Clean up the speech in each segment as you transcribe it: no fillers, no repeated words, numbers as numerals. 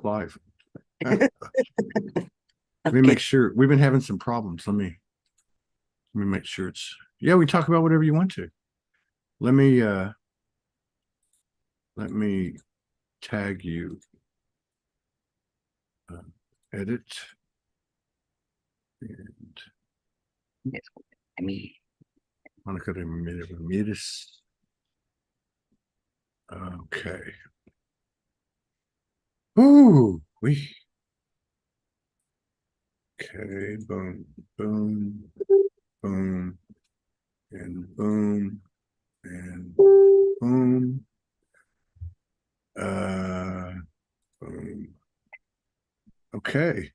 live. Let me Okay, make sure. We've been having some problems. Let me make sure it's yeah, we talk about whatever you want to. Let me let me tag you. Uh, Edit and that's good. I mean, Monica Ramirez. Okay. Ooh, we okay. Boom, boom, boom, and boom, and boom. Uh, boom. Okay,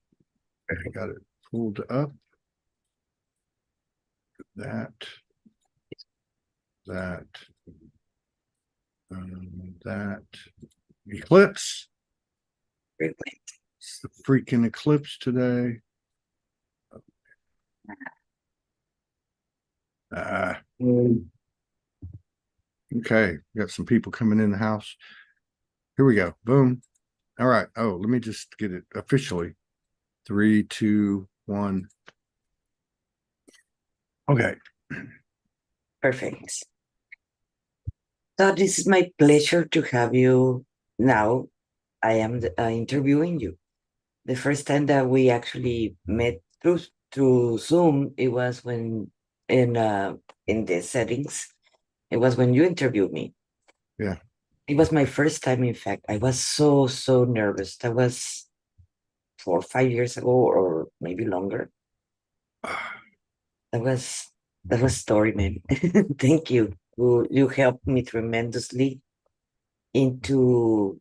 I perfect. got it pulled up. That, that, that eclipse. Brilliant. It's the freaking eclipse today. Uh, okay, we got some people coming in the house. Here we go. Boom. All right. Oh, let me just get it officially. Three, two, one. Okay. Perfect. So this is my pleasure to have you now. I am interviewing you. The first time that we actually met through Zoom, it was when in the settings. It was when you interviewed me. Yeah. It was my first time. In fact, I was so nervous. That was 4 or 5 years ago, or maybe longer. That was that was story, man. Thank you. You helped me tremendously into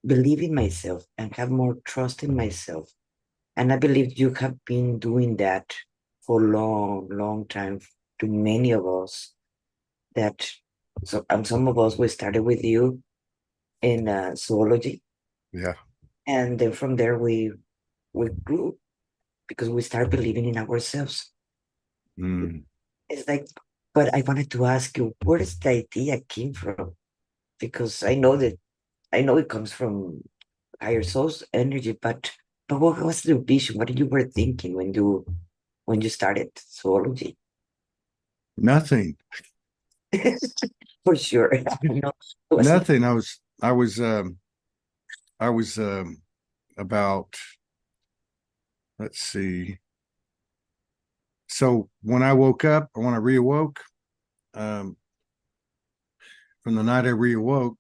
believing myself and have more trust in myself. And I believe you have been doing that for long time to many of us. That so and some of us we started with you in zoology, Yeah. and then from there we grew because we started believing in ourselves. Mm. It's like, but I wanted to ask you, where does the idea came from? Because I know it comes from higher source energy, but what was the vision? What you were thinking when you started zoology? Nothing. For sure. You know, it was not Nothing. I was about, let's see. So when I woke up, or when I reawoke, um, from the night I reawoke,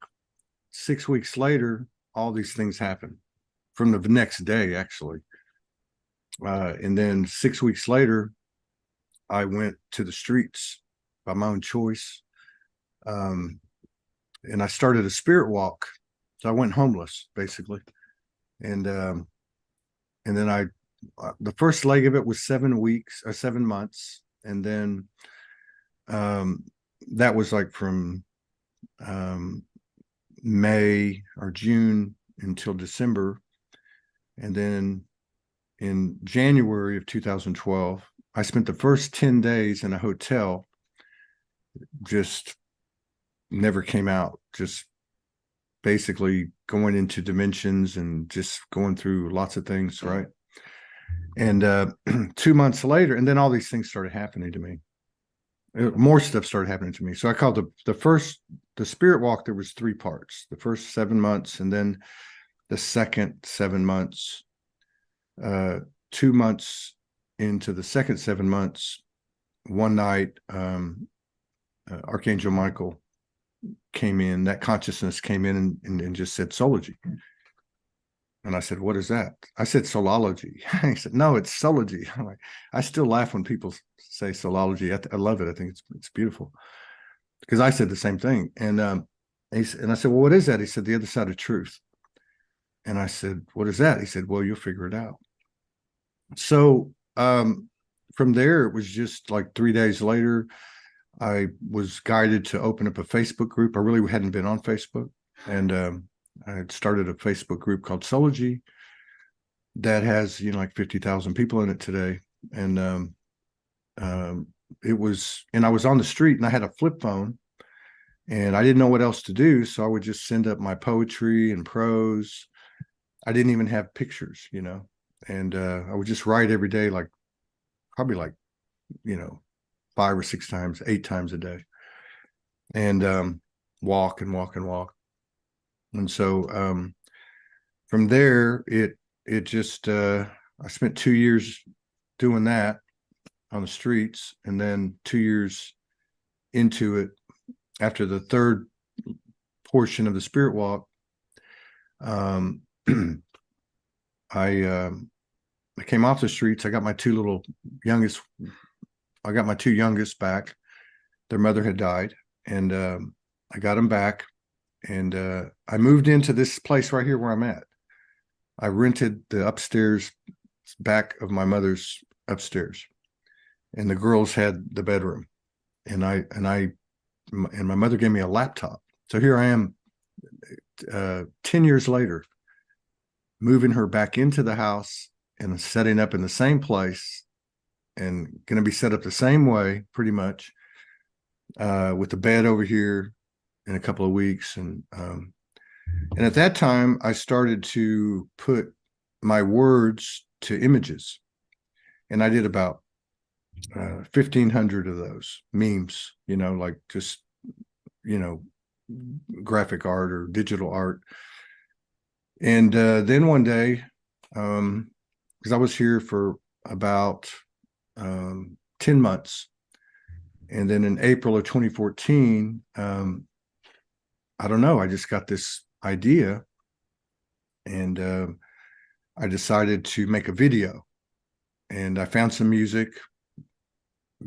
6 weeks later, all these things happened from the next day, actually. And then 6 weeks later, I went to the streets by my own choice. Um, and I started a spirit walk. So I went homeless, basically. And, and then the first leg of it was 7 weeks or 7 months. And then, um, that was like from, um, May or June until December. And then in January of 2012, I spent the first 10 days in a hotel, just never came out, just basically going into dimensions and just going through lots of things, right? And 2 months later, and then all these things started happening to me. More stuff started happening to me. So I called the spirit walk. There was three parts: the first 7 months, and then the second 7 months. 2 months into the second 7 months, one night, Archangel Michael came in, that consciousness came in and just said Sology. And I said, what is that? I said Soulology. He said, no, it's Soulology. I'm like, I still laugh when people say Soulology. I love it. I think it's beautiful because I said the same thing. And I said, well, what is that? He said, the other side of truth. And I said, what is that? He said, well, you'll figure it out. So from there, it was just like 3 days later, I was guided to open up a Facebook group. I really hadn't been on Facebook. And I had started a Facebook group called Sology that has, like 50,000 people in it today. And um, and I was on the street and I had a flip phone and I didn't know what else to do. So I would just send up my poetry and prose. I didn't even have pictures, you know, and I would just write every day, like probably like, you know, 5 or 6 times, 8 times a day, and walk and walk and walk. And so from there, it just I spent 2 years doing that on the streets, and then 2 years into it, after the third portion of the spirit walk, um, I came off the streets. I got my two youngest back. Their mother had died, and I got them back, and I moved into this place right here where I'm at. I rented the upstairs back of my mother's upstairs, and the girls had the bedroom, and my mother gave me a laptop. So here I am, 10 years later, moving her back into the house and setting up in the same place, and going to be set up the same way, pretty much, with the bed over here in a couple of weeks. And at that time, I started to put my words to images, and I did about 1,500 of those memes, you know, like just, you know, graphic art or digital art. And then one day, because I was here for about 10 months, and then in April of 2014, I don't know, I just got this idea, and I decided to make a video. And I found some music,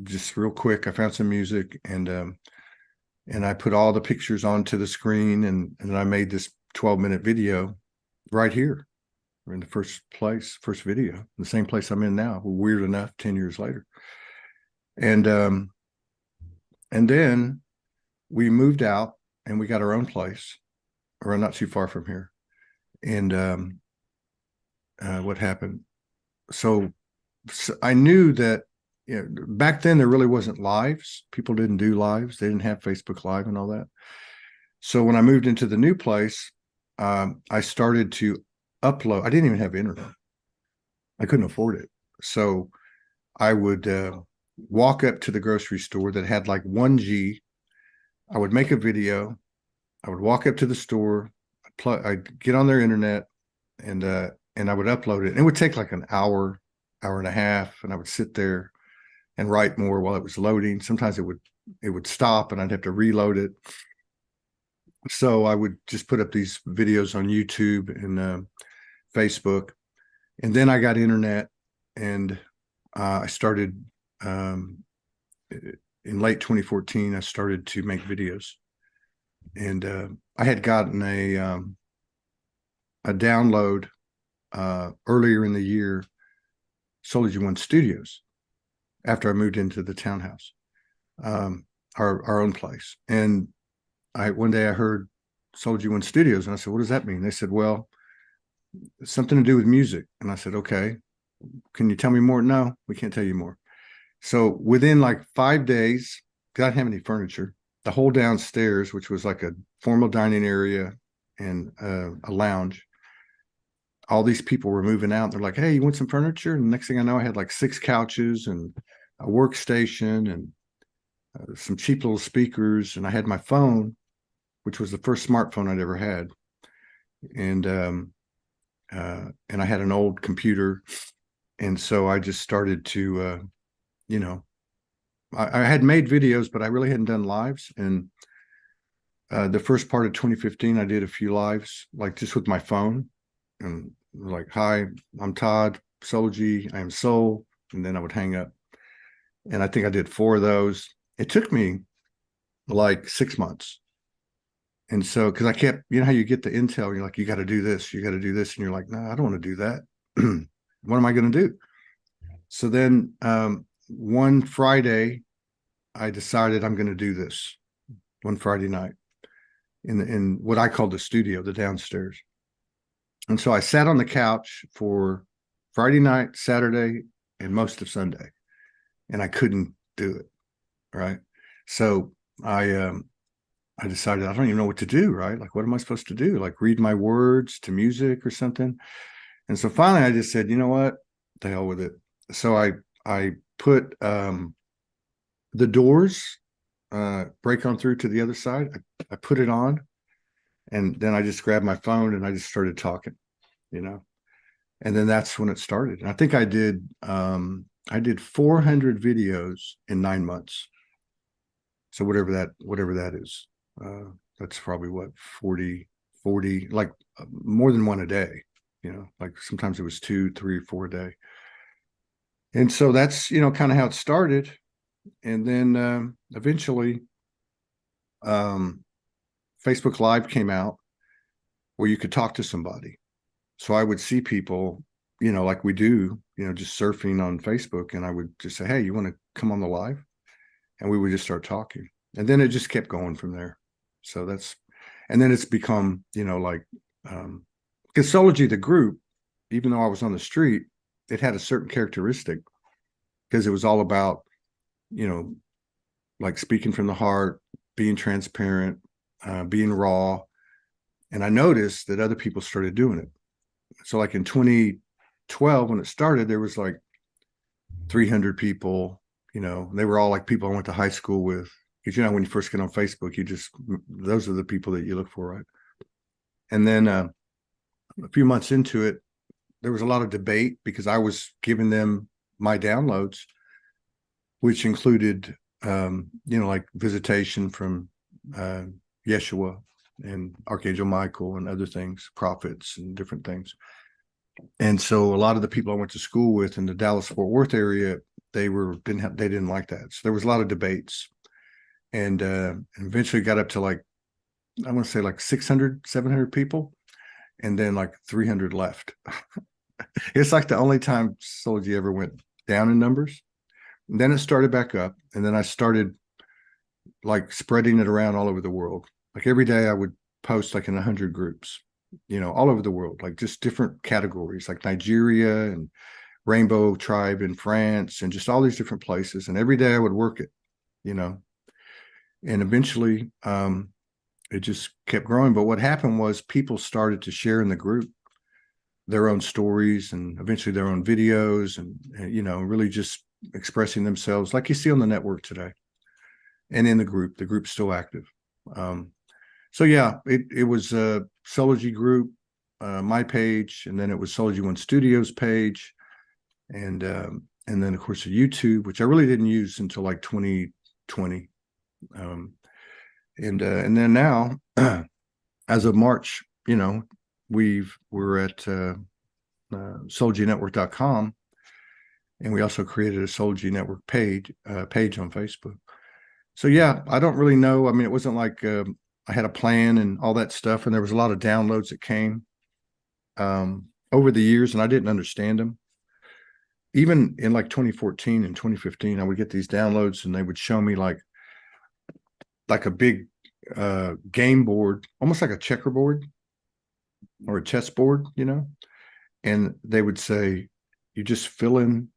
just real quick. I found some music, and I put all the pictures onto the screen, and I made this 12-minute video right here in the first video, the same place I'm in now. Weird enough, 10 years later. And then we moved out, and we got our own place, or not too far from here. And what happened? So I knew that, you know, back then there really wasn't lives. People didn't do lives. They didn't have Facebook Live and all that. So when I moved into the new place, I started to upload. I didn't even have internet. I couldn't afford it. So I would walk up to the grocery store that had like 1G. I would make a video. I would walk up to the store. I'd get on their internet, and I would upload it. And it would take like an hour, hour and a half, and I would sit there and write more while it was loading. Sometimes it would stop, and I'd have to reload it. So I would just put up these videos on YouTube and Facebook, and then I got internet, and I started in late 2014. I started to make videos, and I had gotten a download earlier in the year, Sology One Studios, after I moved into the townhouse, our own place. And one day I heard Sology One Studios, and I said, "What does that mean?" They said, "Well, it's something to do with music." And I said, "Okay, can you tell me more?" "No, we can't tell you more." So within like 5 days, I didn't have any furniture. The whole downstairs, which was like a formal dining area and a lounge, all these people were moving out. They're like, "Hey, you want some furniture?" And the next thing I know, I had like 6 couches and a workstation and some cheap little speakers. And I had my phone, which was the first smartphone I'd ever had. And I had an old computer. And so I just started to, you know, I had made videos, but I really hadn't done lives. And the first part of 2015, I did a few lives, like just with my phone, and like, "Hi, I'm Todd, Sology, I am Soul." And then I would hang up. And I think I did 4 of those. It took me like 6 months. And so, because I kept, you know how you get the intel, you're like, "You got to do this, you got to do this." And you're like, "No, I don't want to do that." What am I going to do? So then one Friday, I decided I'm going to do this one Friday night in what I call the studio, the downstairs. And so I sat on the couch for Friday night, Saturday, and most of Sunday, and I couldn't do it. Right. So I I decided I don't even know what to do, right? Like, what am I supposed to do? Like, read my words to music or something? And so finally I just said, you know what? The hell with it. So I put the Doors, Break On Through to the Other Side. I put it on, and then I just grabbed my phone and I just started talking, you know. And then that's when it started. And I think I did 400 videos in 9 months. So whatever that is, that's probably what 40, like more than one a day, you know, like sometimes it was 2, 3, 4 a day. And so that's, you know, kind of how it started. And then eventually um, Facebook Live came out where you could talk to somebody. So I would see people, you know, like we do, you know, just surfing on Facebook, and I would just say, hey, you want to come on the live? And we would just start talking. And then it just kept going from there. So and then it's become, you know, like, because Sology, the group, even though I was on the street, it had a certain characteristic because it was all about, you know, like speaking from the heart, being transparent, being raw. And I noticed that other people started doing it. So like in 2012, when it started, there was like 300 people, you know, they were all like people I went to high school with. Because, you know, when you first get on Facebook, those are the people that you look for, right? And then a few months into it, there was a lot of debate because I was giving them my downloads, which included, you know, like visitation from Yeshua and Archangel Michael and other things, prophets and different things. And so a lot of the people I went to school with in the Dallas Fort Worth area, they didn't like that. So there was a lot of debates, and eventually got up to like, I want to say like 600, 700 people, and then like 300 left. It's like the only time Soulgy ever went down in numbers. And then it started back up, and then I started like spreading it around all over the world. Like every day I would post like in 100 groups, you know, all over the world, like just different categories, like Nigeria and Rainbow Tribe in France and just all these different places. And every day I would work it, you know, and eventually it just kept growing. But what happened was people started to share in the group their own stories and eventually their own videos, and you know, really just expressing themselves like you see on the network today. And in the group's still active. So yeah, it was a Sology group, my page, and then it was Sology One Studios page, and then of course a YouTube, which I really didn't use until like 2020, and then now, as of March, you know, we're at SologyNetwork.com, and we also created a Sology Network page on Facebook. So yeah, I don't really know. I mean, it wasn't like I had a plan and all that stuff, and there was a lot of downloads that came over the years, and I didn't understand them. Even in like 2014 and 2015, I would get these downloads, and they would show me like a big game board, almost like a checkerboard or a chessboard, you know. And they would say, "You just fill in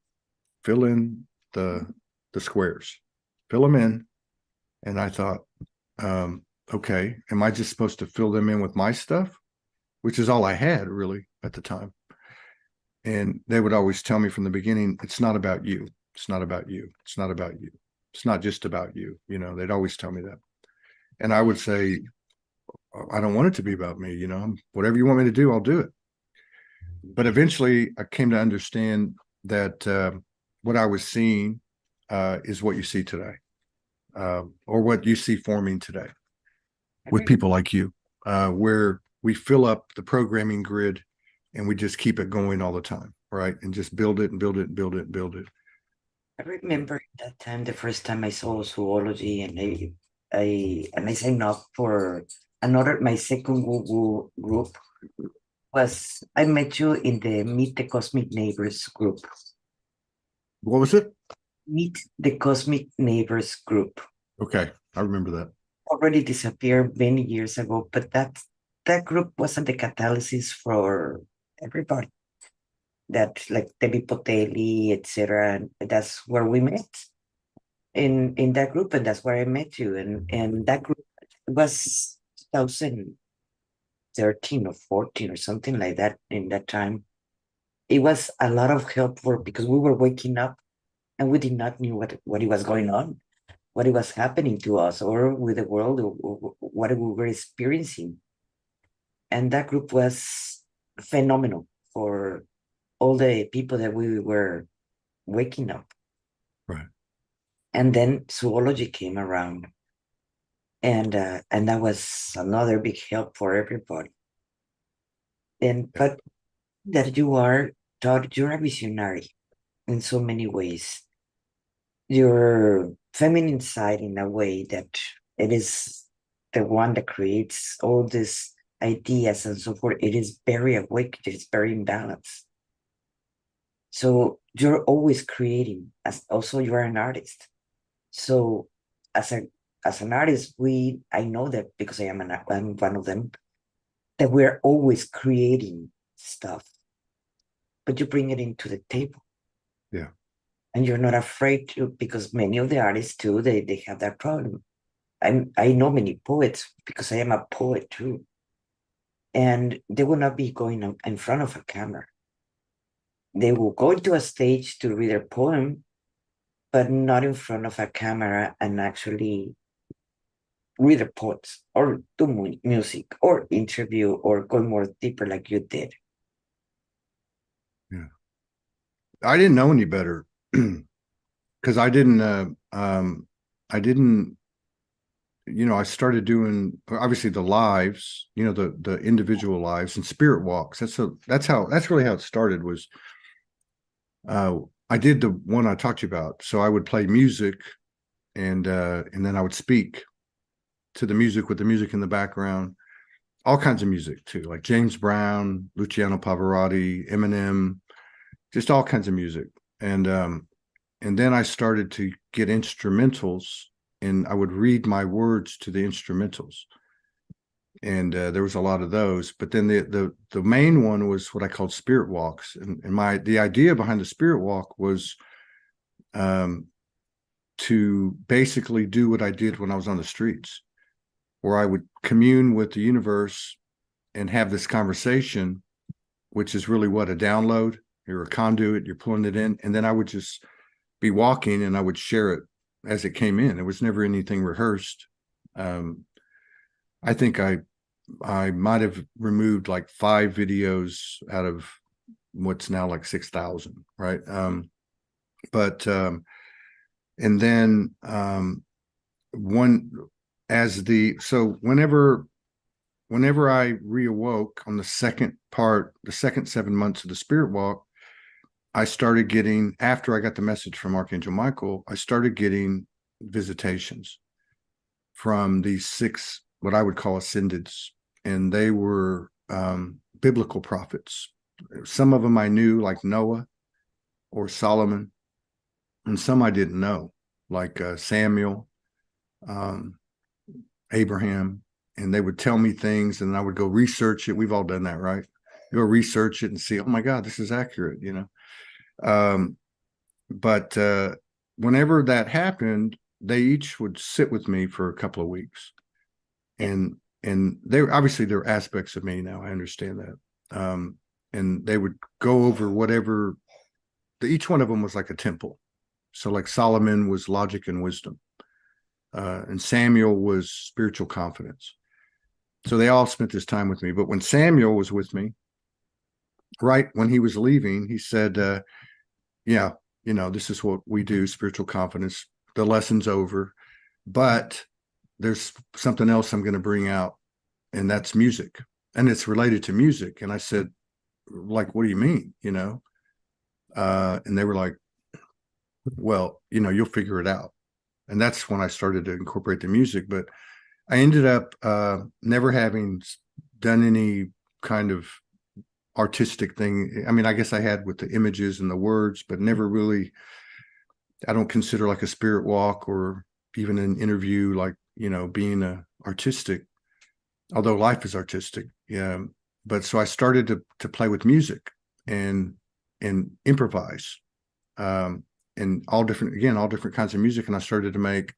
the squares, fill them in." And I thought, okay, am I just supposed to fill them in with my stuff? Which is all I had really at the time. And they would always tell me from the beginning, it's not about you. It's not about you. It's not about you. It's not just about you. You know, they'd always tell me that. And I would say, I don't want it to be about me. You know, whatever you want me to do, I'll do it. But eventually I came to understand that what I was seeing is what you see today, or what you see forming today with people like you, where we fill up the programming grid and we just keep it going all the time, right? And just build it and build it and build it and build it. I remember that time, the first time I saw zoology, and I signed up for my second Google group was I met you in the Meet the Cosmic Neighbors group. What was it? Meet the Cosmic Neighbors group. Okay, I remember that. Already disappeared many years ago, but that group wasn't the catalysis for everybody. That like Debbie Potelli, etc. And that's where we met in that group, and that's where I met you. And that group was 2013 or 14 or something like that. In that time, it was a lot of help for, because we were waking up and we did not knew what it was going on, what it was happening to us or with the world, or what we were experiencing. And that group was phenomenal for all the people that we were waking up. Right. And then zoology came around, and that was another big help for everybody. And Yeah. but that you are, Todd, you're a visionary in so many ways. Your feminine side, in a way that it is the one that creates all these ideas and so forth. It is very awake. It is very in balance. So you're always creating. As also you are an artist. So as a as an artist, I know that because I'm one of them, that we're always creating stuff, but you bring it into the table. Yeah. And you're not afraid to, because many of the artists too, they have that problem. I know many poets because I am a poet too. And they will not be going in front of a camera. They will go to a stage to read a poem, but not in front of a camera and actually read reports or do music or interview or go more deeper like you did. Yeah. I didn't know any better because I didn't, I started doing obviously the lives, the individual lives and spirit walks. That's really how it started was I did the one I talked to you about. So I would play music and then I would speak to the music with the music in the background, all kinds of music too, like James Brown, Luciano Pavarotti, Eminem, just all kinds of music. And then I started to get instrumentals and I would read my words to the instrumentals. And there was a lot of those, but then the main one was what I called spirit walks. And the idea behind the spirit walk was to basically do what I did when I was on the streets, where I would commune with the universe and have this conversation, which is really what a download. You're a conduit, you're pulling it in, and then I would just be walking and I would share it as it came in. It was never anything rehearsed. I think I might have removed like 5 videos out of what's now like 6,000, right? But and then one as the so whenever I reawoke on the second 7 months of the spirit walk, I started getting, after I got the message from Archangel Michael, I started getting visitations from these 6, what I would call ascendeds. And they were biblical prophets. Some of them I knew, like Noah or Solomon, and some I didn't know, like Samuel, Abraham. And they would tell me things and I would go research it. We've all done that, right? Go research it and see, oh my God, this is accurate, but whenever that happened, they each would sit with me for a couple of weeks, and they're aspects of me now. I understand that, and they would go over whatever. Each one of them was like a temple. So, like Solomon was logic and wisdom, and Samuel was spiritual confidence. So they all spent this time with me. But when Samuel was with me, right when he was leaving, he said, "Yeah, this is what we do, spiritual confidence. The lesson's over, but there's something else I'm going to bring out, and that's music. And it's related to music." And I said, like, what do you mean? And they were like, well, you'll figure it out. And that's when I started to incorporate the music. But I ended up never having done any kind of artistic thing. I mean, I guess I had with the images and the words, but never really, I don't consider like a spirit walk or even an interview, like, being artistic, although life is artistic. Yeah. But so I started to play with music and improvise, and all different kinds of music. And I started to make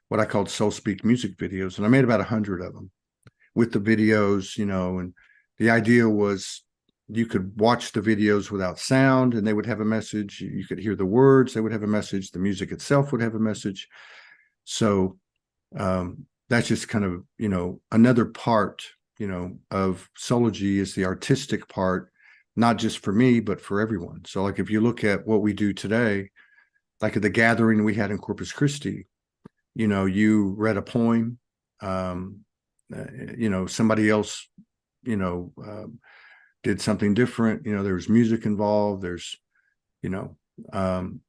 what I called Soul Speak music videos. And I made about 100 of them with the videos, and the idea was you could watch the videos without sound and they would have a message. You could hear the words, they would have a message. The music itself would have a message. So that's just kind of, another part, of Sology is the artistic part, not just for me, but for everyone. So like, if you look at what we do today, like at the gathering we had in Corpus Christi, you read a poem, somebody else, did something different, there's music involved, there's, um,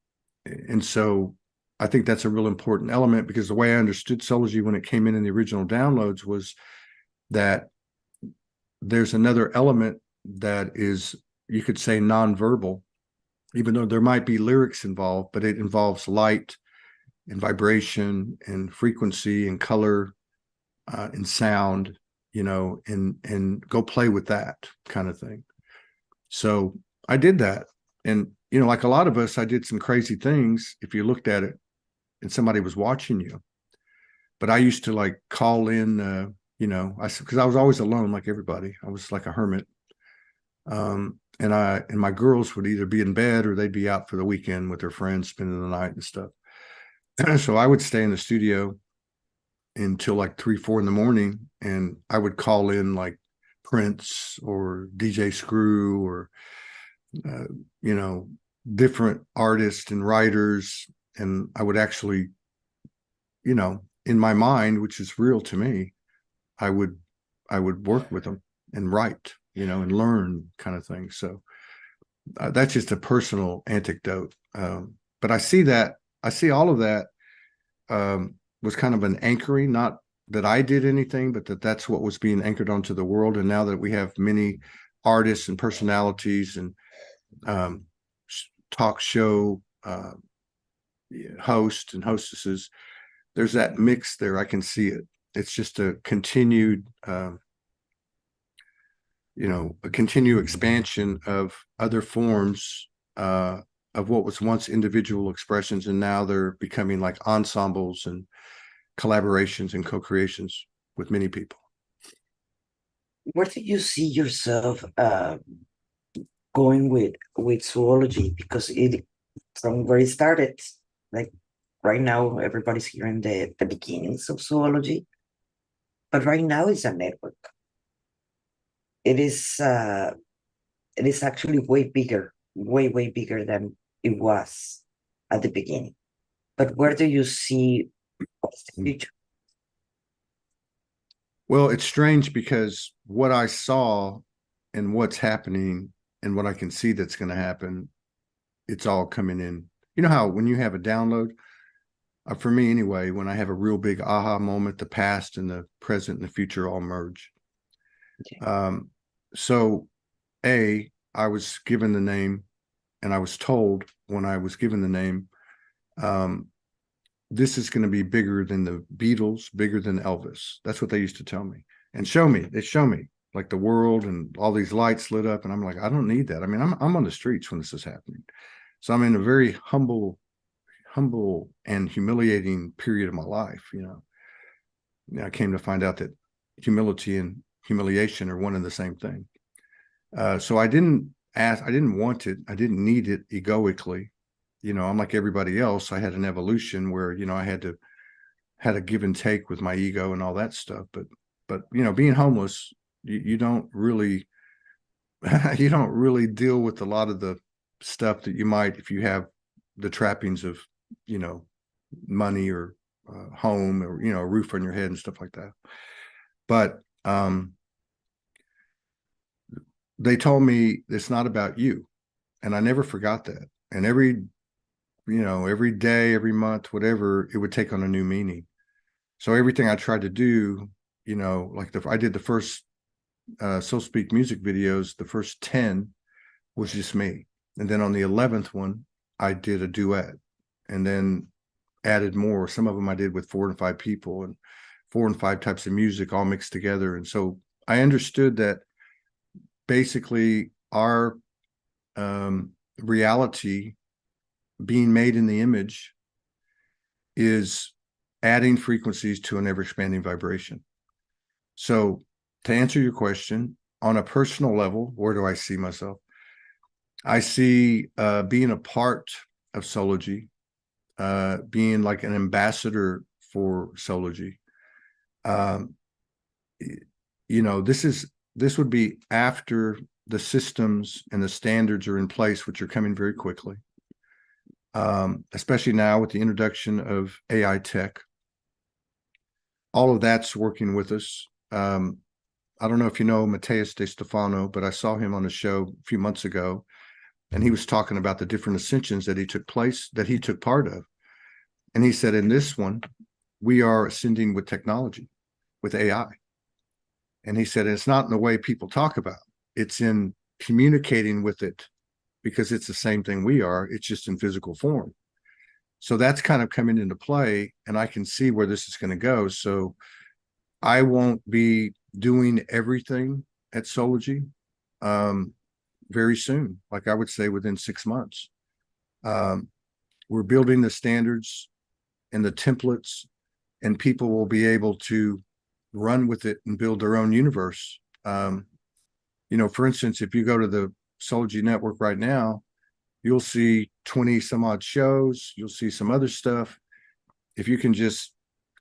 and so I think that's a real important element, because the way I understood Soulgy when it came in the original downloads was that there's another element that is, you could say, nonverbal, even though there might be lyrics involved, but it involves light and vibration and frequency and color and sound, and go play with that kind of thing. So I did that. And, like a lot of us, I did some crazy things if you looked at it and somebody was watching you. But I used to like call in, because I was always alone like everybody. I was like a hermit. And my girls would either be in bed or they'd be out for the weekend with their friends, spending the night and stuff. So I would stay in the studio until like 3-4 in the morning, and I would call in like Prince or DJ Screw or different artists and writers, and I would actually, in my mind, which is real to me, I would work with them and write, and learn kind of thing. So that's just a personal anecdote, but I see all of that was kind of an anchoring, not that I did anything, but that's what was being anchored onto the world. And now that we have many artists and personalities and talk show hosts and hostesses, there's that mix there. I can see it. It's just a continued, a continued expansion of other forms of what was once individual expressions, and now they're becoming like ensembles and collaborations and co-creations with many people. Where do you see yourself going with zoology? Because it, from where it started, like right now everybody's hearing the beginnings of zoology, but right now it's a network. It is actually way bigger, way bigger than it was at the beginning. But where do you see what's the future? Well, it's strange because what I saw and what's happening and what I can see that's going to happen, it's all coming in. You know how when you have a download, for me anyway, when I have a real big aha moment, the past and the present and the future all merge. Okay. So I was given the name, and I was told when I was given the name, this is going to be bigger than the Beatles, bigger than Elvis. That's what they used to tell me and show me. They show me like the world and all these lights lit up. And I'm like, I don't need that. I mean, I'm on the streets when this is happening. So I'm in a very humble and humiliating period of my life. I came to find out that humility and humiliation are one and the same thing. So I didn't want it. I didn't need it egoically. I'm like everybody else. I had an evolution where, I had a give and take with my ego and all that stuff. But being homeless, you don't really, you don't really deal with a lot of the stuff that you might if you have the trappings of, money or home or, a roof on your head and stuff like that. But they told me it's not about you. And I never forgot that. And every day, every month, whatever, it would take on a new meaning. So everything I tried to do, like I did the first So Speak music videos, the first 10 was just me. And then on the 11th one, I did a duet and then added more. Some of them I did with 4 and 5 people and 4 and 5 types of music all mixed together. And so I understood that basically our reality being made in the image is adding frequencies to an ever-expanding vibration. So to answer your question, on a personal level, where do I see myself? I see being a part of Sology, being like an ambassador for Soulogy. You know, this would be after the systems and the standards are in place, which are coming very quickly. Especially now with the introduction of AI tech. All of that's working with us. I don't know if you know Mateus De Stefano, but I saw him on a show a few months ago, and he was talking about the different ascensions that he took part of. And he said, in this one, we are ascending with technology, with AI. And he said, it's not in the way people talk about, it's in communicating with it, because it's the same thing we are, it's just in physical form. So that's kind of coming into play, and I can see where this is going to go. So I won't be doing everything at Sology very soon, like I would say within 6 months. We're building the standards and the templates, and people will be able to run with it and build their own universe. You know, for instance, if you go to the Sology network right now, you'll see 20 some odd shows, you'll see some other stuff. If you can just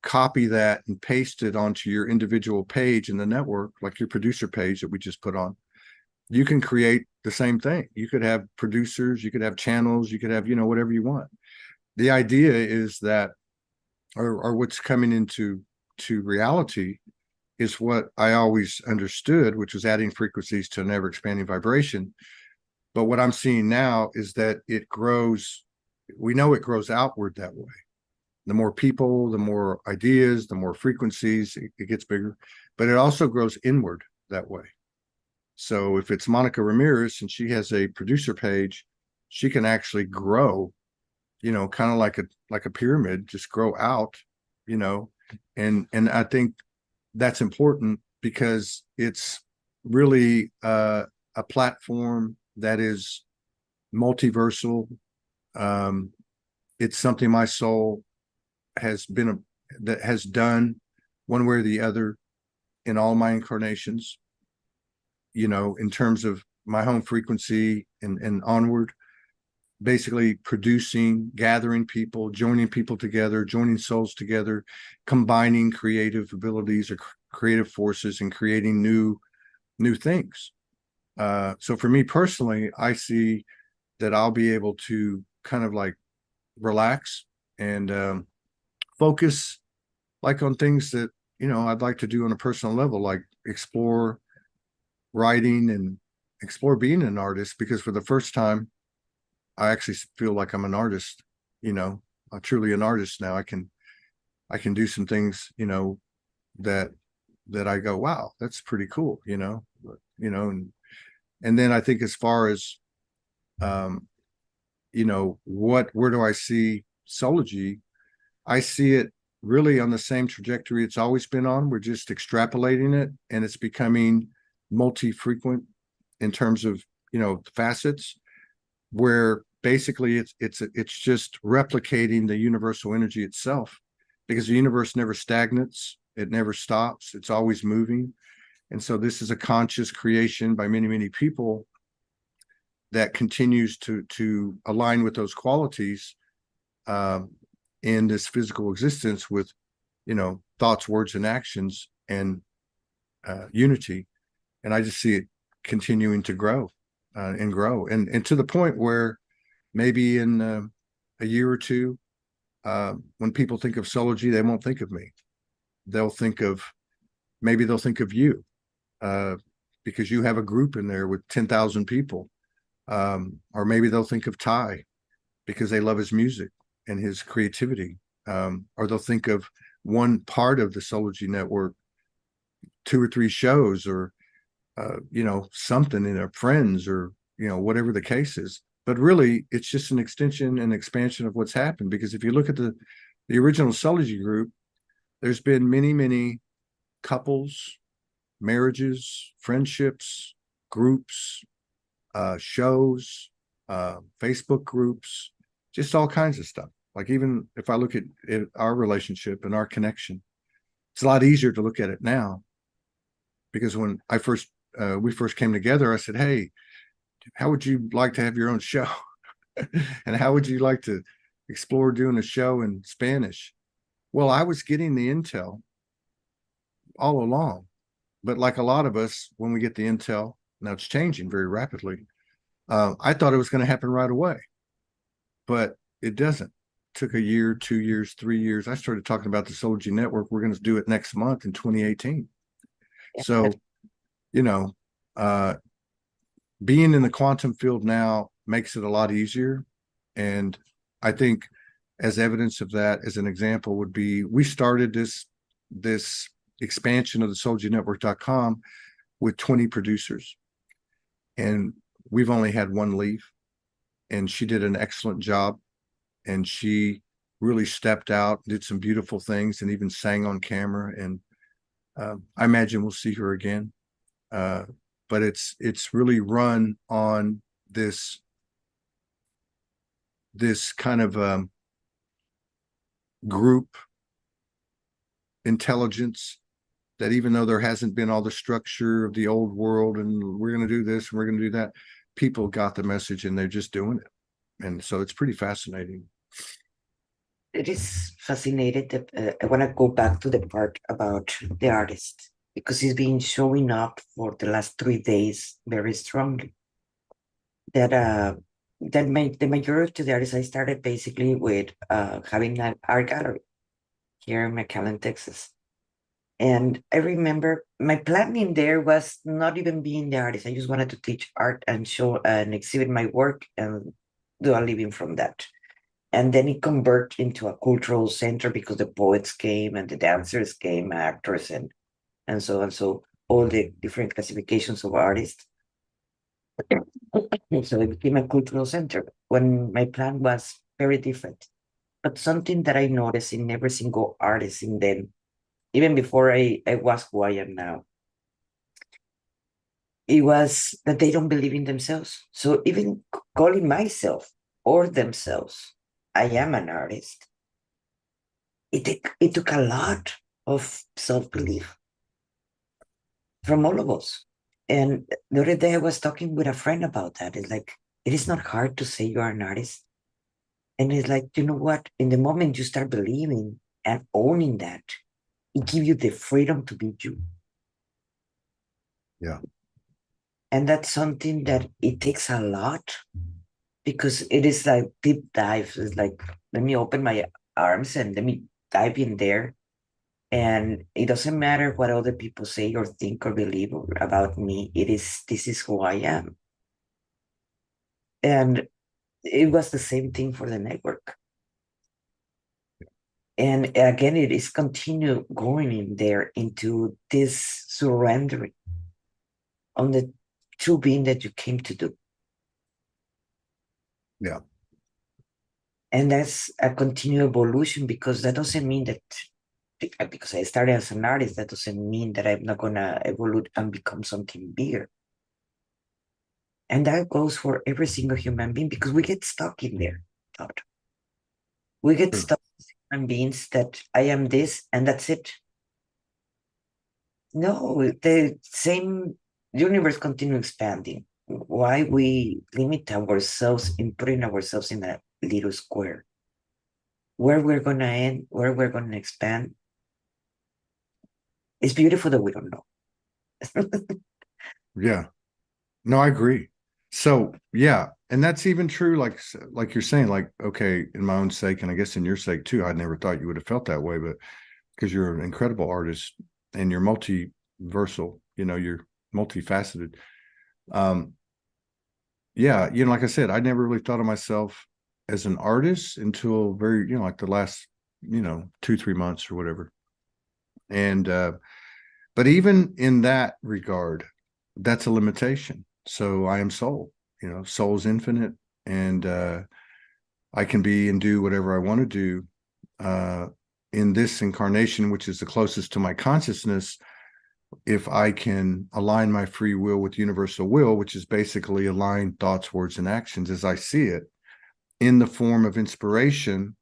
copy that and paste it onto your individual page in the network, like your producer page that we just put on, you can create the same thing. You could have producers, you could have channels, you could have, you know, whatever you want. The idea is that, or what's coming into reality is what I always understood, which was adding frequencies to an ever expanding vibration. But what I'm seeing now is that it grows. We know it grows outward that way. The more people, the more ideas, the more frequencies, it gets bigger, but it also grows inward that way. So if it's Monica Ramirez and she has a producer page, she can actually grow, you know, kind of like a pyramid, just grow out, you know, and I think that's important because it's really a platform that is multiversal. It's something my soul has been that has done one way or the other in all my incarnations, you know, in terms of my home frequency and onward, basically producing, gathering people, joining people together, joining souls together, combining creative abilities or creative forces and creating new things. So for me personally, I see that I'll be able to kind of like relax and focus like on things that, you know, I'd like to do on a personal level, like explore writing and explore being an artist, because for the first time, I actually feel like I'm an artist, you know, I'm truly an artist now. I can do some things, you know, that I go, wow, that's pretty cool, you know, and then I think as far as you know, where do I see Sology? I see it really on the same trajectory it's always been on. We're just extrapolating it, and it's becoming multi-frequent in terms of, you know, facets, where basically it's just replicating the universal energy itself, because the universe never stagnates, it never stops, it's always moving. And so this is a conscious creation by many people that continues to align with those qualities in this physical existence with, you know, thoughts, words, and actions, and unity. And I just see it continuing to grow and grow, and to the point where maybe in a year or two, when people think of Sology, they won't think of me. They'll think of, maybe they'll think of you, because you have a group in there with 10,000 people. Or maybe they'll think of Ty because they love his music and his creativity. Or they'll think of one part of the Sology network, 2 or 3 shows, or you know, something in our friends, or, you know, whatever the case is. But really, it's just an extension and expansion of what's happened. Because if you look at the original Sology group, there's been many couples, marriages, friendships, groups, shows, Facebook groups, just all kinds of stuff. Like even if I look at our relationship and our connection, it's a lot easier to look at it now, because when we first came together, I said, "Hey, how would you like to have your own show? And how would you like to explore doing a show in Spanish?" Well, I was getting the intel all along, but like a lot of us, when we get the intel, now it's changing very rapidly. I thought it was going to happen right away, but it doesn't. It took a year, 2 years, 3 years. I started talking about the Sology network. We're going to do it next month in 2018. So, you know, uh, being in the quantum field now makes it a lot easier. And I think as evidence of that, as an example, would be we started this expansion of the Soulogynetwork.com with 20 producers. And we've only had one leave. And she did an excellent job. And she really stepped out, did some beautiful things, and even sang on camera. And I imagine we'll see her again. But it's really run on this kind of group intelligence, that even though there hasn't been all the structure of the old world and we're going to do this and we're going to do that, people got the message and they're just doing it. And so it's pretty fascinating. It is fascinating that I want to go back to the part about the artist, because he's been showing up for the last 3 days very strongly. That the majority of the artists, I started basically with having an art gallery here in McAllen, Texas. And I remember my plan in there was not even being the artist. I just wanted to teach art and show and exhibit my work and do a living from that. And then it converted into a cultural center because the poets came and the dancers came, actors and so on. So all the different classifications of artists. So it became a cultural center when my plan was very different. But something that I noticed in every single artist in them, even before I was who I am now, it was that they don't believe in themselves. So even calling myself or themselves, I am an artist. It took a lot of self-belief from all of us. And the other day I was talking with a friend about that. It's like, it is not hard to say you're an artist. And it's like, you know what? In the moment you start believing and owning that, it gives you the freedom to be you. Yeah. And that's something that it takes a lot, because it is like deep dive. It's like, let me open my arms and let me dive in there. And it doesn't matter what other people say or think or believe about me. This is who I am. And it was the same thing for the network. And again, it is continue going in there into this surrendering on the true being that you came to do. Yeah. And that's a continual evolution, because that doesn't mean that because I started as an artist, that doesn't mean that I'm not gonna evolve and become something bigger. And that goes for every single human being, because we get stuck in there, Todd. We get Sure. stuck as human beings that I am this and that's it. No, the same universe continue expanding. Why we limit ourselves in putting ourselves in a little square? Where we're gonna end, where we're gonna expand. It's beautiful that we don't know. Yeah. No, I agree. So yeah, and that's even true. Like you're saying, like, okay, in my own sake, and I guess in your sake too, I never thought you would have felt that way, but because you're an incredible artist and you're multiversal, you're multifaceted. Um, yeah, like I said, I never really thought of myself as an artist until very, like the last, 2, 3 months or whatever. And but even in that regard, that's a limitation. So I am soul, soul is infinite, and I can be and do whatever I want to do in this incarnation, which is the closest to my consciousness, if I can align my free will with universal will, which is basically align thoughts, words, and actions as I see it in the form of inspiration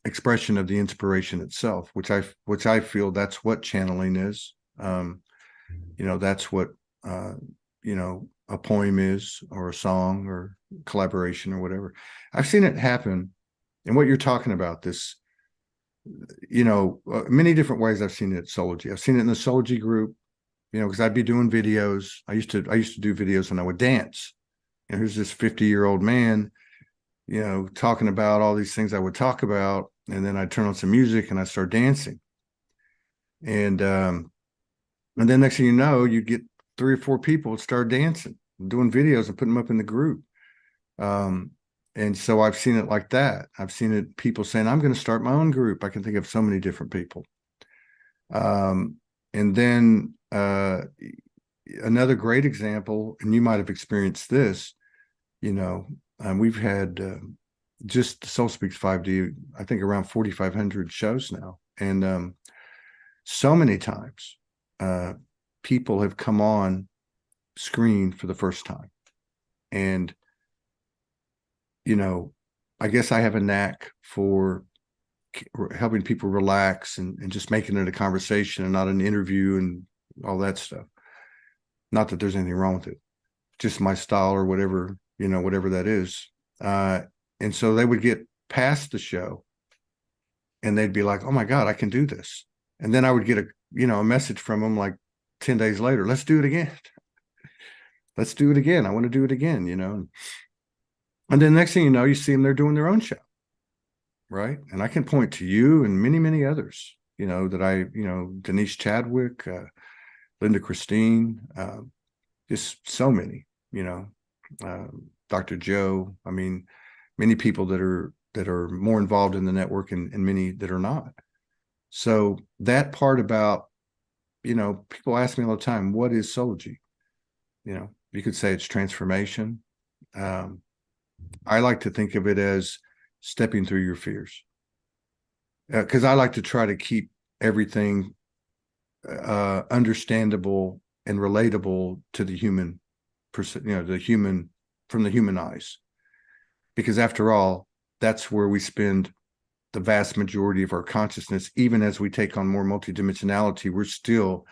expression of the inspiration itself, which I feel that's what channeling is. That's what a poem is, or a song, or collaboration, or whatever. I've seen it happen. And what you're talking about, this, many different ways I've seen it at Sology. I've seen it in the Sology group, because I'd be doing videos. I used to do videos and I would dance. Here's this 50-year-old man, talking about all these things I would talk about. And then I'd turn on some music and I'd start dancing. And then next thing you know, you get 3 or 4 people start dancing, doing videos and putting them up in the group. And so I've seen it like that. I've seen it, people saying, I'm going to start my own group. I can think of so many different people. And then another great example, and you might have experienced this, we've had just Soul Speaks 5D, I think around 4,500 shows now. And so many times people have come on screen for the first time. And I guess I have a knack for helping people relax and just making it a conversation and not an interview and all that stuff. Not that there's anything wrong with it, just my style, or whatever, whatever that is. And so they would get past the show and they'd be like, oh my God, I can do this. And then I would get a message from them like 10 days later, let's do it again. Let's do it again. I want to do it again, And then next thing you know, you see them, they're doing their own show. Right. And I can point to you and many, many others, that Denise Chadwick, Linda Christine, just so many, Dr. Joe. I mean, many people that are more involved in the network, and many that are not. So that part about, people ask me all the time, what is Sology? You could say it's transformation. I like to think of it as stepping through your fears, because I like to try to keep everything understandable and relatable to the human person, from the human eyes, because after all, that's where we spend the vast majority of our consciousness. Even as we take on more multidimensionality, we're still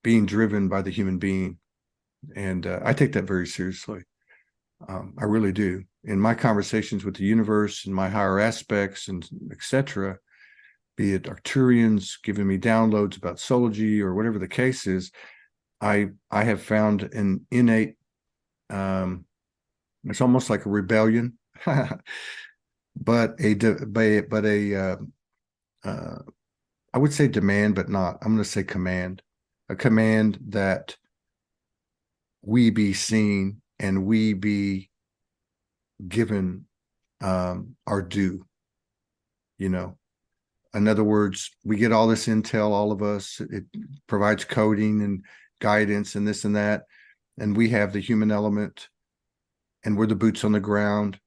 being driven by the human being. And I take that very seriously. I really do. In my conversations with the universe and my higher aspects and etc., be it Arcturians giving me downloads about Sology or whatever the case is, I have found an innate, it's almost like a rebellion, but I would say demand, but not. I'm going to say command, a command that we be seen and we be given our due. In other words, we get all this intel, all of us. It provides coding and guidance and this and that, and we have the human element, and we're the boots on the ground,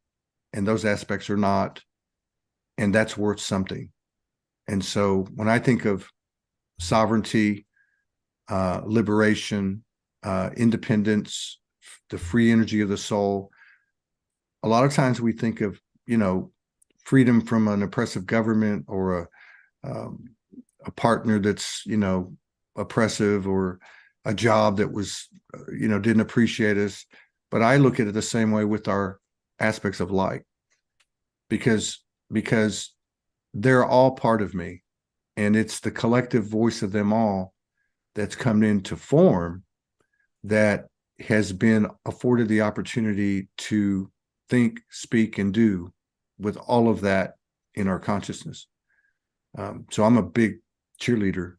and those aspects are not, and that's worth something. And so when I think of sovereignty, liberation, independence, the free energy of the soul, a lot of times we think of, freedom from an oppressive government, or a partner that's, oppressive, or a job that was, didn't appreciate us. But I look at it the same way with our aspects of light, because they're all part of me, and it's the collective voice of them all that's come into form that has been afforded the opportunity to think, speak, and do with all of that in our consciousness. So I'm a big cheerleader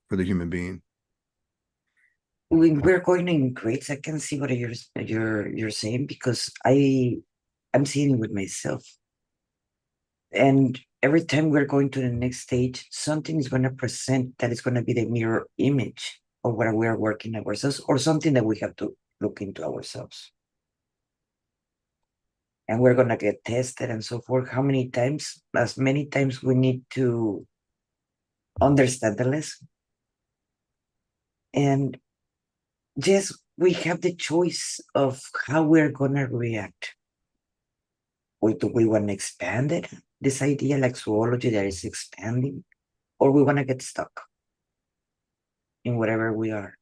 for the human being. When we're going in grades, I can see what you're saying, because I'm seeing it with myself. And every time we're going to the next stage, something is going to present that is going to be the mirror image of what we are working ourselves, or something that we have to look into ourselves. And we're going to get tested and so forth. How many times? As many times we need to understand the lesson. And yes, we have the choice of how we're going to react. Or do we want to expand it? this idea like zoology that is expanding, or we want to get stuck in whatever we are.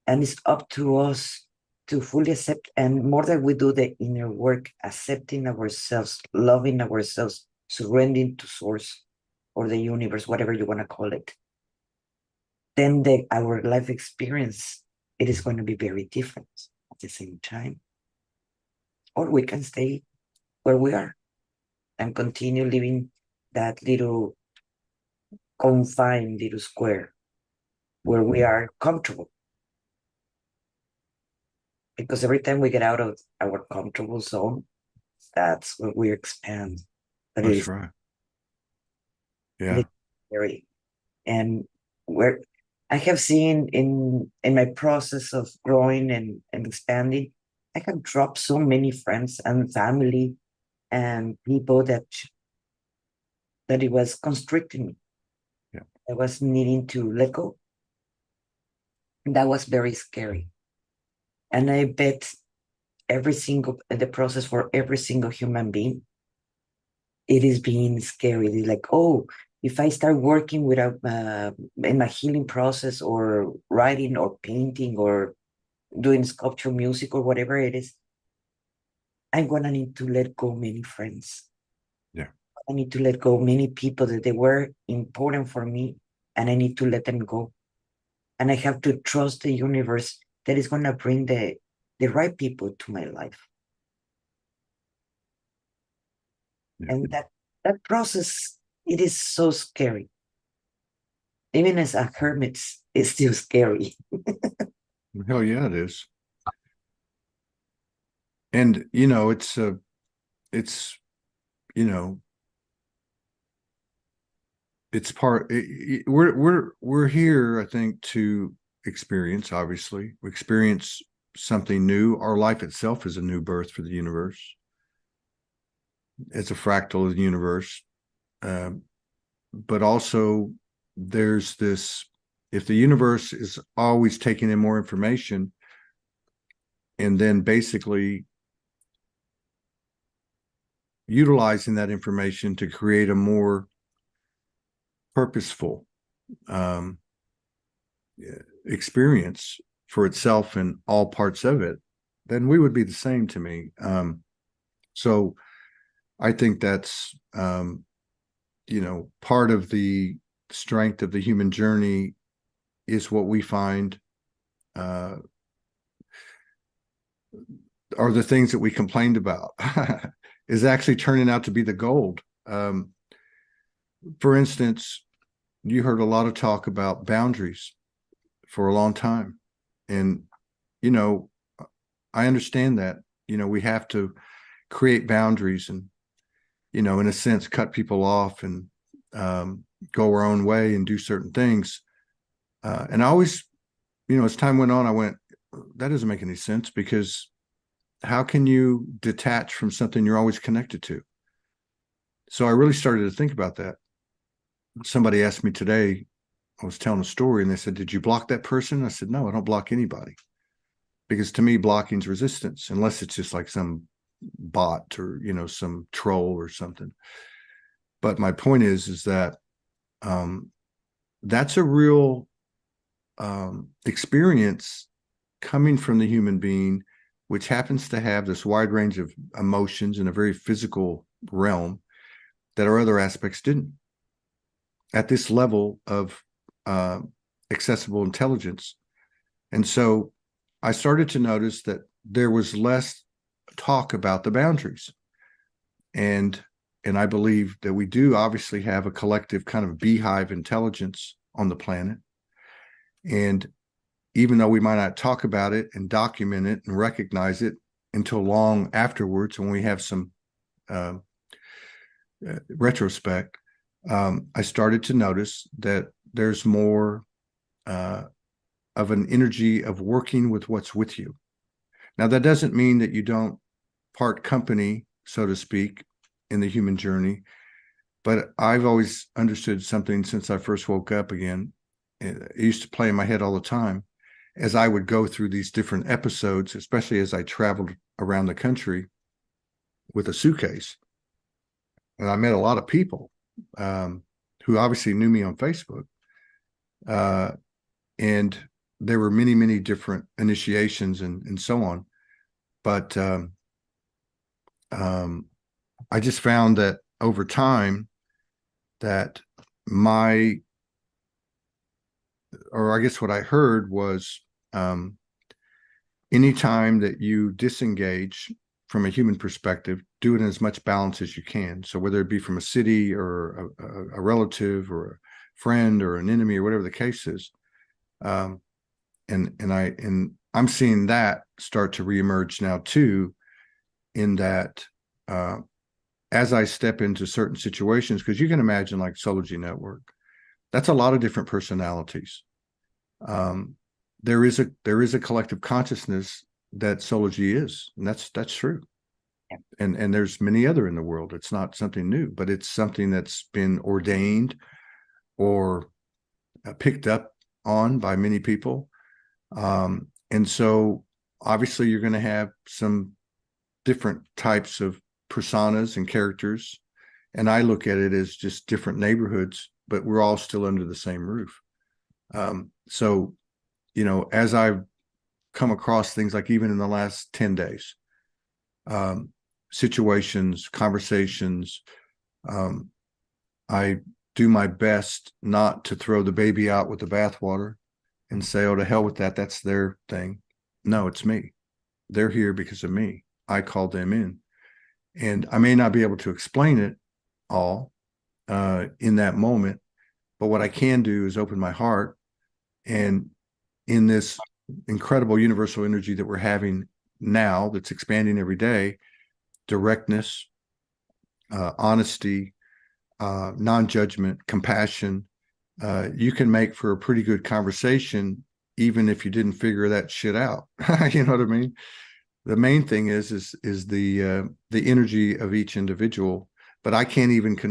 And it's up to us to fully accept, and more that we do the inner work, accepting ourselves, loving ourselves, surrendering to source or the universe, whatever you want to call it, then our life experience, it is going to be very different at the same time. Or we can stay where we are and continue living that little confined little square where we are comfortable. Because every time we get out of our comfortable zone, that's where we expand. But That's right. Yeah. it's scary. And where I have seen in my process of growing and expanding, I have dropped so many friends and family and people that it was constricting me. Yeah. I was needing to let go. And that was very scary. And I bet the process for every single human being, it is being scary. It's like, oh, if I start working without in my healing process or writing or painting or doing sculpture, music or whatever it is, I'm gonna need to let go many friends. Yeah. I need to let go many people that they were important for me, and I need to let them go. And I have to trust the universe that is gonna bring the right people to my life. Yeah. And that process, it is so scary. Even as a hermit, it's still scary. Hell yeah, it is. And you know, it's you know, it's we're here, I think, to experience. Obviously, we experience something new. Our life itself is a new birth for the universe. It's a fractal of the universe, but also there's this. If the universe is always taking in more information, and then basically utilizing that information to create a more purposeful experience for itself and all parts of it, then we would be the same to me. So I think that's, you know, part of the strength of the human journey is what we find are the things that we complained about is actually turning out to be the gold. For instance, you heard a lot of talk about boundaries for a long time. And, you know, I understand that, you know, we have to create boundaries and, you know, in a sense, cut people off and go our own way and do certain things. And I always, you know, as time went on, I went, that doesn't make any sense, because how can you detach from something you're always connected to? So I really started to think about that. Somebody asked me today, I was telling a story, and they said, did you block that person? I said, no, I don't block anybody. Because to me, blocking is resistance, unless it's just like some bot or, you know, some troll or something. But my point is that that's a real experience coming from the human being, which happens to have this wide range of emotions in a very physical realm that our other aspects didn't. At this level of accessible intelligence. And so I started to notice that there was less talk about the boundaries. And I believe that we do obviously have a collective kind of beehive intelligence on the planet. And even though we might not talk about it and document it and recognize it until long afterwards, when we have some retrospect, I started to notice that there's more of an energy of working with what's with you. Now, that doesn't mean that you don't part company, so to speak, in the human journey, but I've always understood something since I first woke up again. It used to play in my head all the time as I would go through these different episodes, especially as I traveled around the country with a suitcase. and I met a lot of people who obviously knew me on Facebook. And there were many, many different initiations and so on. But I just found that over time that or I guess what I heard was anytime that you disengage from a human perspective, do it in as much balance as you can. So whether it be from a city or a relative or a friend or an enemy or whatever the case is, and I'm seeing that start to reemerge now too, in that as I step into certain situations, because you can imagine like Sology Network, that's a lot of different personalities. There is a collective consciousness that Soulage is, and that's true. Yeah. And there's many other in the world. It's not something new, but it's something that's been ordained or picked up on by many people. And so obviously you're going to have some different types of personas and characters. And I look at it as just different neighborhoods, but we're all still under the same roof. So, you know, as I've come across things like even in the last 10 days, situations, conversations, I do my best not to throw the baby out with the bathwater and say, oh, to hell with that. That's their thing. No, it's me. They're here because of me. I called them in. And I may not be able to explain it all in that moment, but what I can do is open my heart. And in this incredible universal energy that we're having now, that's expanding every day, directness, honesty, non-judgment, compassion, you can make for a pretty good conversation, even if you didn't figure that shit out. You know what I mean? The main thing is the energy of each individual. But I can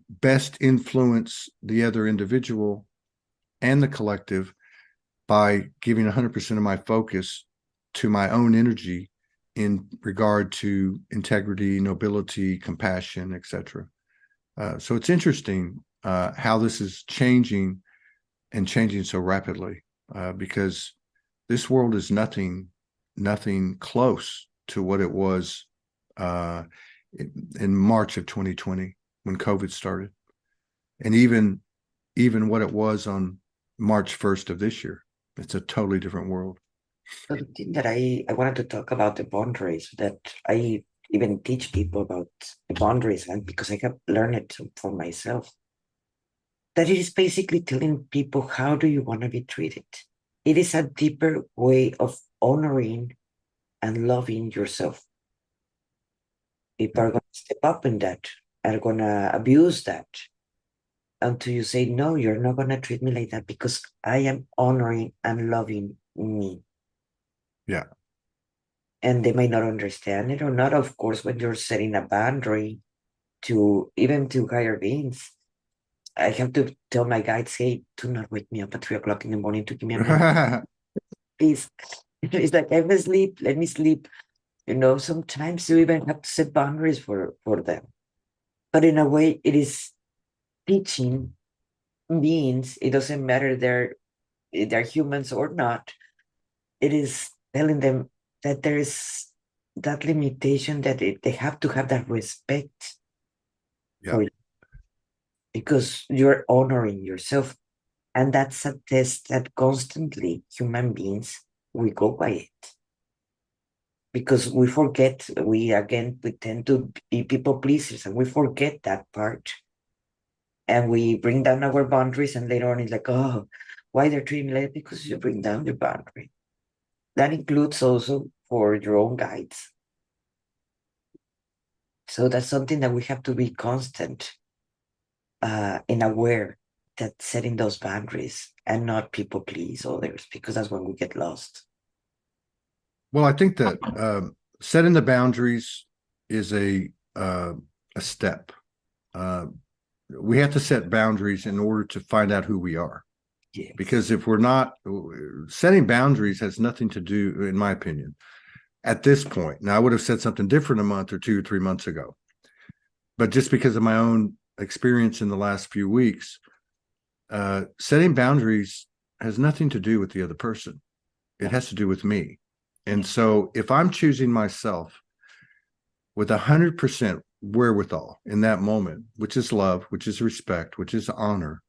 best influence the other individual and the collective by giving 100% of my focus to my own energy in regard to integrity, nobility, compassion, etc. So it's interesting how this is changing and changing so rapidly because this world is nothing close to what it was in March of 2020 when COVID started, and even what it was on March 1st of this year. It's a totally different world. So the thing that I wanted to talk about the boundaries that I even teach people about the boundaries, and because I have learned it for myself, that it is basically telling people how do you want to be treated. It is a deeper way of honoring and loving yourself. People are going to step up in that, are going to abuse that until you say, no, you're not going to treat me like that because I am honoring and loving me. Yeah. And they may not understand it or not. Of course, when you're setting a boundary to even to higher beings, I have to tell my guides, hey, do not wake me up at 3 o'clock in the morning to give me a minute. Please. It's like, I'm asleep, let me sleep. You know, sometimes you even have to set boundaries for them. But in a way, it is teaching beings, it doesn't matter they're humans or not. It is telling them that there is that limitation that they have to have that respect for you because you're honoring yourself. And that's a test that constantly human beings, we go by it. Because we forget, we tend to be people pleasers and we forget that part. And we bring down our boundaries and later on it's like, oh, why they're treating me like that? Because you bring down your boundary. That includes also for your own guides. So that's something that we have to be constant and aware that setting those boundaries and not people please others, because that's when we get lost. Well, I think that setting the boundaries is a step. We have to set boundaries in order to find out who we are. Yes. Because if we're not, setting boundaries has nothing to do, in my opinion, at this point. Now, I would have said something different a month or 2 or 3 months ago. But just because of my own experience in the last few weeks, setting boundaries has nothing to do with the other person. It has to do with me. And so if I'm choosing myself with 100% wherewithal in that moment, which is love, which is respect, which is honor,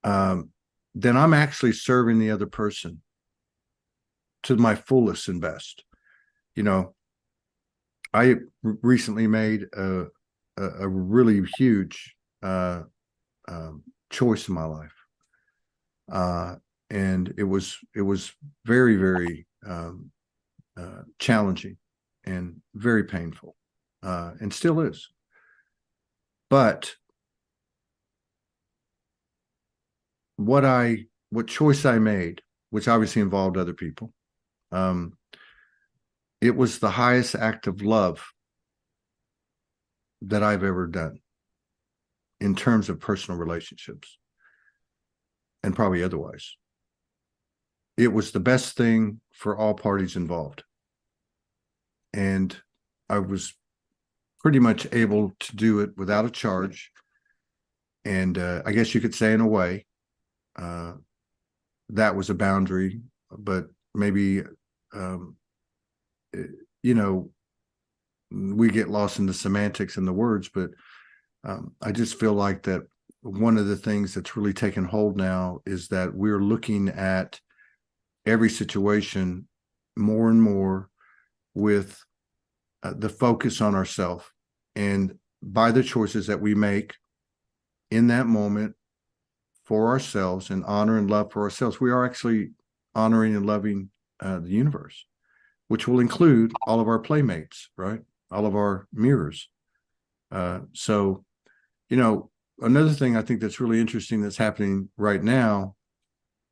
then I'm actually serving the other person to my fullest and best. You know, I recently made a really huge choice in my life, and it was very, very challenging and very painful, and still is. But what choice I made, which obviously involved other people, it was the highest act of love that I've ever done in terms of personal relationships, and probably otherwise. It was the best thing for all parties involved. And I was pretty much able to do it without a charge. And I guess you could say, in a way, that was a boundary, but maybe, you know, we get lost in the semantics and the words, but I just feel like that one of the things that's really taken hold now is that we're looking at every situation more and more with the focus on ourselves. And by the choices that we make in that moment for ourselves and honor and love for ourselves, we are actually honoring and loving the universe, which will include all of our playmates, right? All of our mirrors. So, you know, another thing I think that's really interesting that's happening right now,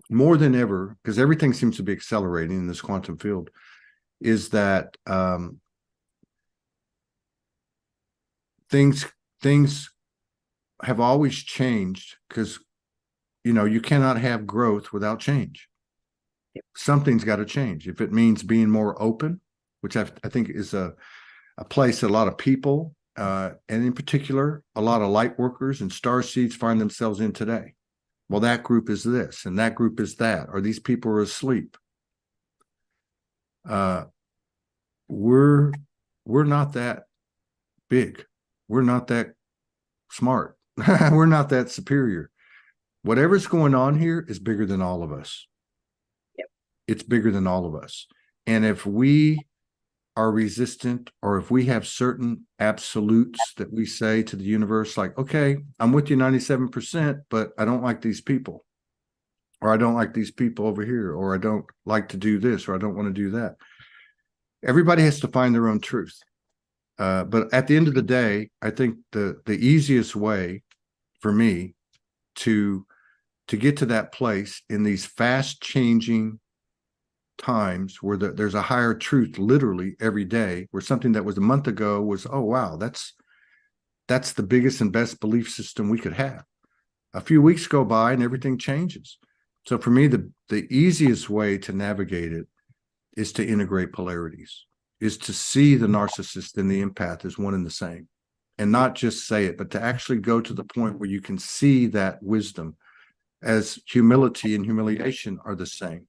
more than ever, because everything seems to be accelerating in this quantum field, is that things have always changed, because, you know, you cannot have growth without change. Something's got to change. If it means being more open, which I think is a place that a lot of people, and in particular, a lot of light workers and star seeds find themselves in today. Well, that group is this, and that group is that, or these people are asleep. We're not that big. We're not that smart. We're not that superior. Whatever's going on here is bigger than all of us. Yep. It's bigger than all of us. And if we are resistant, or if we have certain absolutes that we say to the universe, like, okay, I'm with you 97%, but I don't like these people, or I don't like these people over here, or I don't like to do this, or I don't want to do that. Everybody has to find their own truth. But at the end of the day, I think the easiest way for me to get to that place in these fast changing times where there's a higher truth literally every day, where something that was a month ago was, oh wow, that's the biggest and best belief system we could have. A few weeks go by and everything changes. So for me, the easiest way to navigate it is to integrate polarities, is to see the narcissist and the empath as one and the same, and not just say it, but to actually go to the point where you can see that wisdom, as humility and humiliation are the same,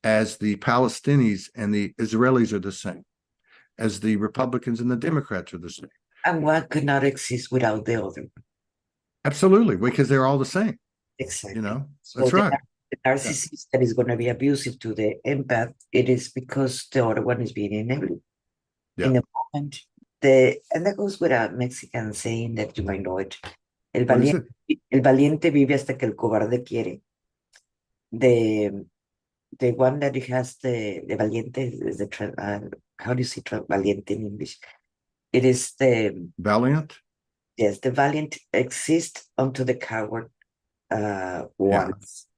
as the Palestinians and the Israelis are the same, as the Republicans and the Democrats are the same. And one cannot exist without the other. Absolutely, because they're all the same. Exactly. You know, So that's right. The narcissist that is going to be abusive to the empath, it is because the other one is being enabled. Yeah. In the moment, and that goes with a Mexican saying that you might know it. El valiente vive hasta que el cobarde quiere. The one that has the valiente is the how do you say valiente in English? It is the valiant. Yes, the valiant exists unto the coward wants. Yeah.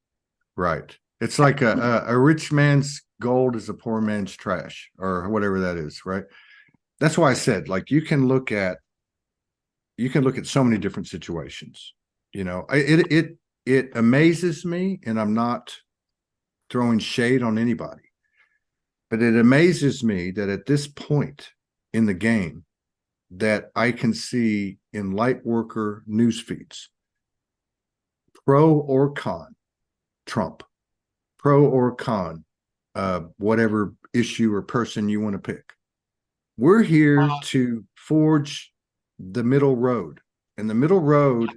Right. It's like a rich man's gold is a poor man's trash, or whatever that is, right? That's why I said, like, you can look at so many different situations. You know, it amazes me, and I'm not throwing shade on anybody, But it amazes me that at this point in the game, that I can see in light worker news feeds, pro or con Trump, pro or con whatever issue or person you want to pick. We're here to forge the middle road. And the middle road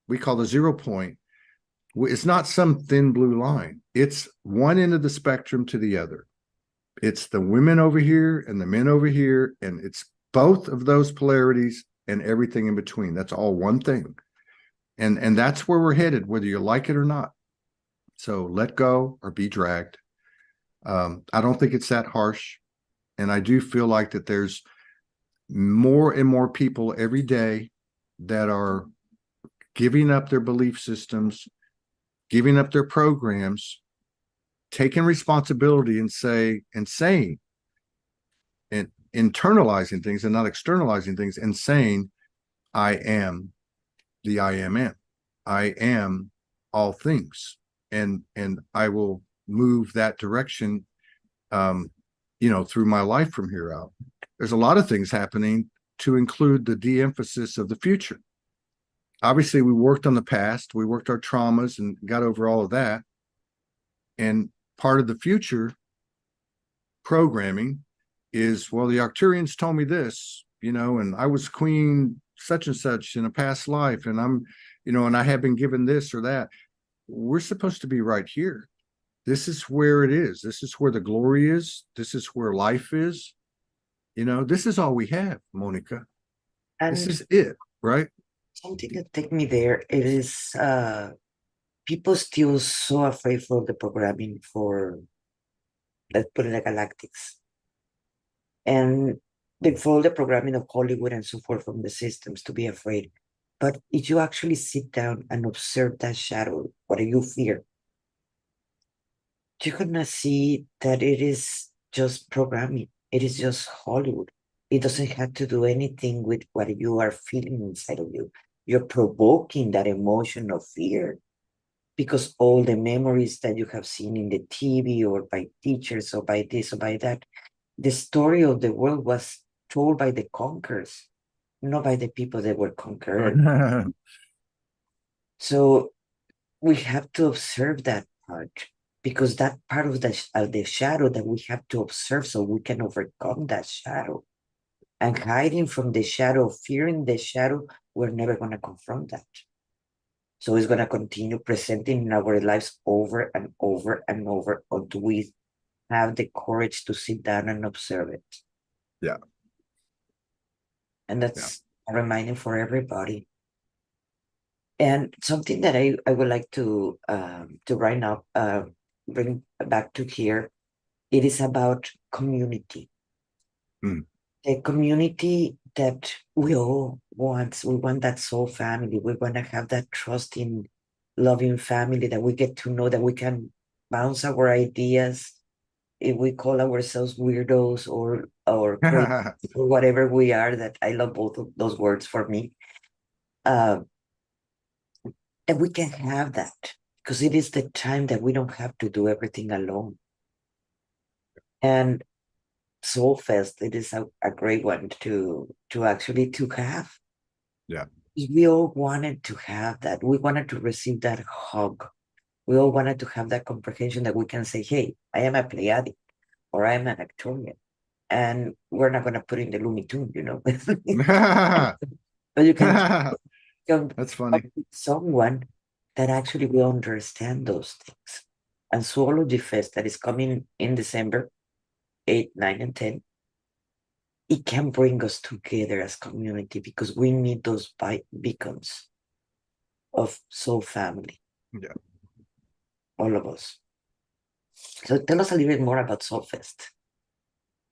we call the 0 point. It's not some thin blue line. It's one end of the spectrum to the other. It's the women over here and the men over here, and it's both of those polarities and everything in between. That's all one thing. And that's where we're headed, whether you like it or not. So let go or be dragged. I don't think it's that harsh. And I do feel like that there's more and more people every day that are giving up their belief systems, giving up their programs, taking responsibility and saying and internalizing things and not externalizing things and saying, I am the I am. I am all things. And I will move that direction, through my life from here out. There's a lot of things happening to include the de-emphasis of the future. Obviously, we worked on the past, we worked our traumas and got over all of that. And part of the future programming is, well, the Arcturians told me this, and I was queen such and such in a past life, and I'm, and I have been given this or that. We're supposed to be right here. This is where it is. This is where the glory is. This is where life is. This is all we have, Monica. This And is it, right? something that take me there, it is people still so afraid for the programming for, let's put it like galactics. And they follow the programming of Hollywood and so forth from the systems to be afraid. But if you actually sit down and observe that shadow, what do you fear? You're gonna see that it is just programming. It is just Hollywood. It doesn't have to do anything with what you are feeling inside of you. You're provoking that emotion of fear because all the memories that you have seen in the TV or by teachers or by this or by that, the story of the world was told by the conquerors, not by the people that were conquered. So we have to observe that part because that part of the shadow that we have to observe so we can overcome that shadow. And hiding from the shadow, fearing the shadow, we're never going to confront that. So it's going to continue presenting in our lives over and over and over until we have the courage to sit down and observe it. Yeah. And that's a reminder for everybody. And something that I would like to right now bring back to here, it is about community. The community that we all want. We want that soul family. We want to have that trusting, loving family that we get to know that we can bounce our ideas. If we call ourselves weirdos or crazy or whatever we are, that I love both of those words for me. And we can have that because it is the time that we don't have to do everything alone. And Soulfest, it is a great one to actually to have. Yeah. We all wanted to have that. We wanted to receive that hug. We all wanted to have that comprehension that we can say, hey, I am a Pleiadic or I am an Acturian. And we're not going to put in the Looney Tune, But you can That's funny. Someone that actually will understand those things. And Zoology Fest that is coming in December 8, 9, and 10, it can bring us together as community because we need those beacons of soul family. Yeah. All of us. So tell us a little bit more about Soulfest.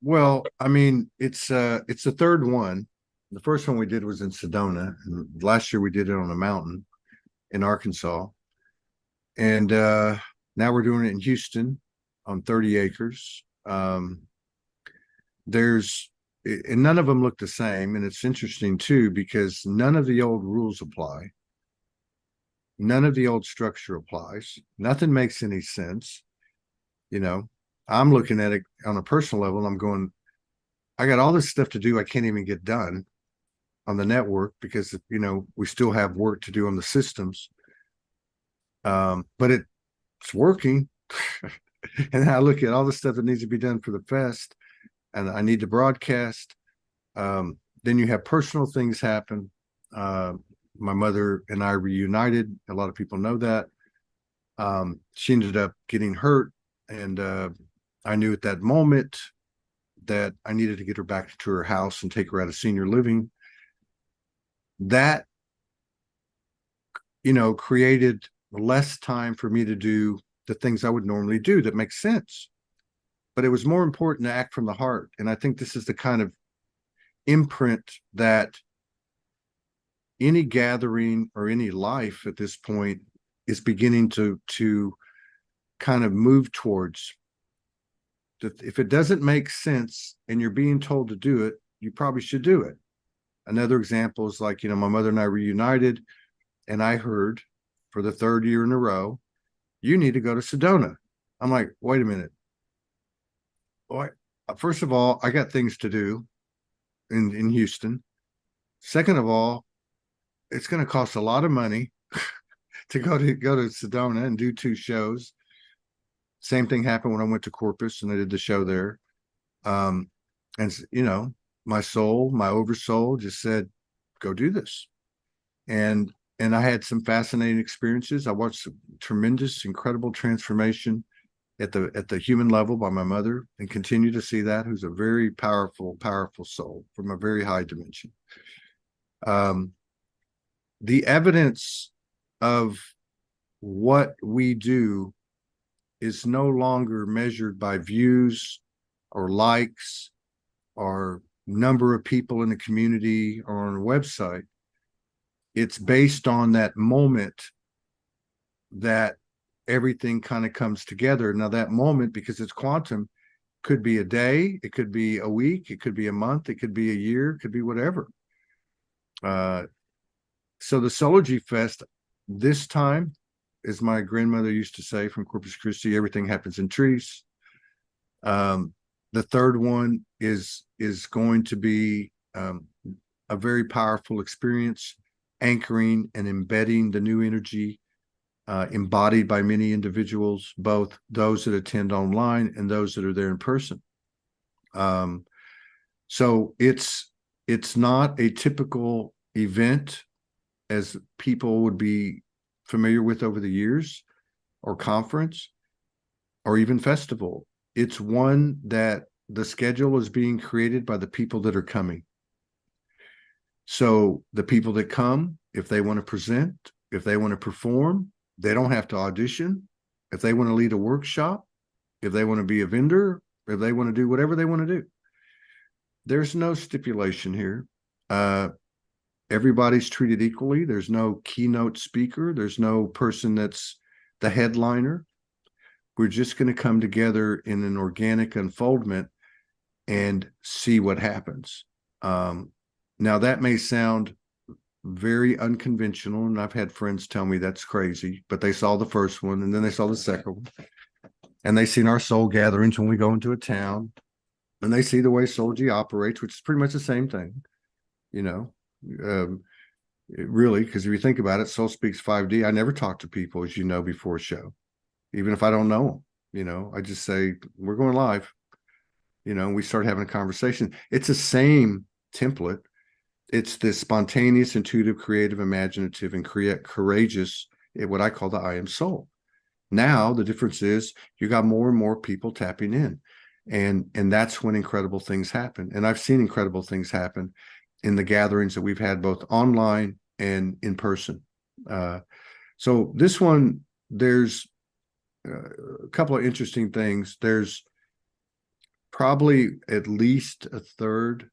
Well, I mean, it's the third one. The first one we did was in Sedona, and last year we did it on a mountain in Arkansas. And now we're doing it in Houston on 30 acres. And none of them look the same. And it's interesting too, because none of the old rules apply. None of the old structure applies. Nothing makes any sense. I'm looking at it on a personal level and I'm going, I got all this stuff to do I can't even get done on the network because, you know, we still have work to do on the systems. But it's working. And I look at all the stuff that needs to be done for the fest and I need to broadcast. Then you have personal things happen. My mother and I reunited. A lot of people know that. She ended up getting hurt, and I knew at that moment that I needed to get her back to her house and take her out of senior living. That, you know, created less time for me to do the things I would normally do that make sense. But it was more important to act from the heart. And I think this is the kind of imprint that any gathering or any life at this point is beginning to kind of move towards. If it doesn't make sense and you're being told to do it, you probably should do it. Another example is like, you know, my mother and I reunited, and I heard for the third year in a row, you need to go to Sedona. I'm like, wait a minute. Boy, first of all, I got things to do in Houston. Second of all, it's going to cost a lot of money to go to Sedona and do 2 shows. Same thing happened when I went to Corpus and I did the show there. And you know, my soul, my oversoul just said, go do this. And I had some fascinating experiences. I watched some tremendous, incredible transformation at the human level by my mother, and continue to see that, who's a very powerful, powerful soul from a very high dimension. The evidence of what we do is no longer measured by views or likes or number of people in the community or on a website. It's based on that moment that everything kind of comes together. Now, that moment, because it's quantum, could be a day, it could be a week, it could be a month, it could be a year, it could be whatever. So the Sology Fest this time, as my grandmother used to say from Corpus Christi, everything happens in trees. The third one is going to be a very powerful experience, anchoring and embedding the new energy embodied by many individuals, both those that attend online and those that are there in person. So it's not a typical event as people would be familiar with over the years, or conference, or even festival. It's one that the schedule is being created by the people that are coming. So the people that come, if they want to present, if they want to perform, they don't have to audition. If they want to lead a workshop, if they want to be a vendor, if they want to do whatever they want to do, there's no stipulation here. Everybody's treated equally. There's no keynote speaker. There's no person that's the headliner. We're just going to come together in an organic unfoldment and see what happens. Now, that may sound very unconventional, and I've had friends tell me that's crazy, but they saw the first one, and then they saw the second one, and they've seen our soul gatherings when we go into a town, and they see the way Soulgy operates, which is pretty much the same thing, you know. Really, because if you think about it, Soul Speaks 5D, I never talk to people, as you know, before a show, even if I don't know them. You know, I just say, we're going live, you know, and we start having a conversation. It's the same template. It's this spontaneous, intuitive, creative, imaginative, and courageous, what I call the I am soul. Now, the difference is you got more and more people tapping in, and that's when incredible things happen. And I've seen incredible things happen in the gatherings that we've had, both online and in person. So this one, there's a couple of interesting things. There's probably at least a third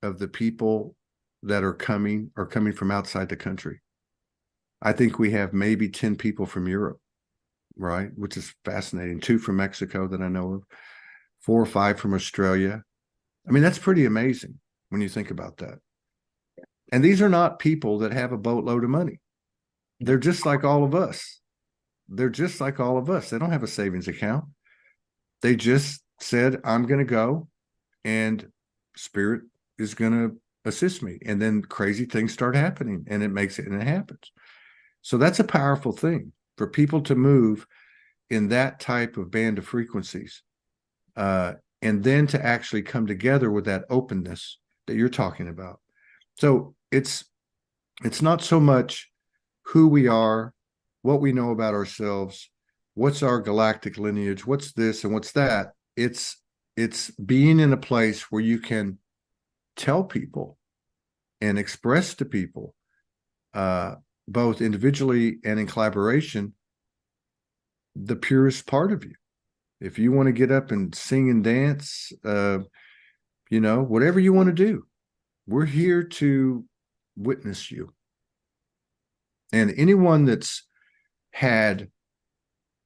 of the people that are coming from outside the country. I think we have maybe 10 people from Europe, right? Which is fascinating. 2 from Mexico that I know of, 4 or 5 from Australia. I mean, that's pretty amazing when you think about that. And these are not people that have a boatload of money. They're just like all of us. They're just like all of us. They don't have a savings account. They just said, I'm going to go and spirit is going to assist me. And then crazy things start happening and it makes it and it happens. So that's a powerful thing for people to move in that type of band of frequencies. And then to actually come together with that openness that you're talking about. So it's not so much who we are, what we know about ourselves, what's our galactic lineage, what's this and what's that. It's being in a place where you can tell people and express to people, both individually and in collaboration, the purest part of you. If you want to get up and sing and dance, whatever you want to do, we're here to witness you. And anyone that's had,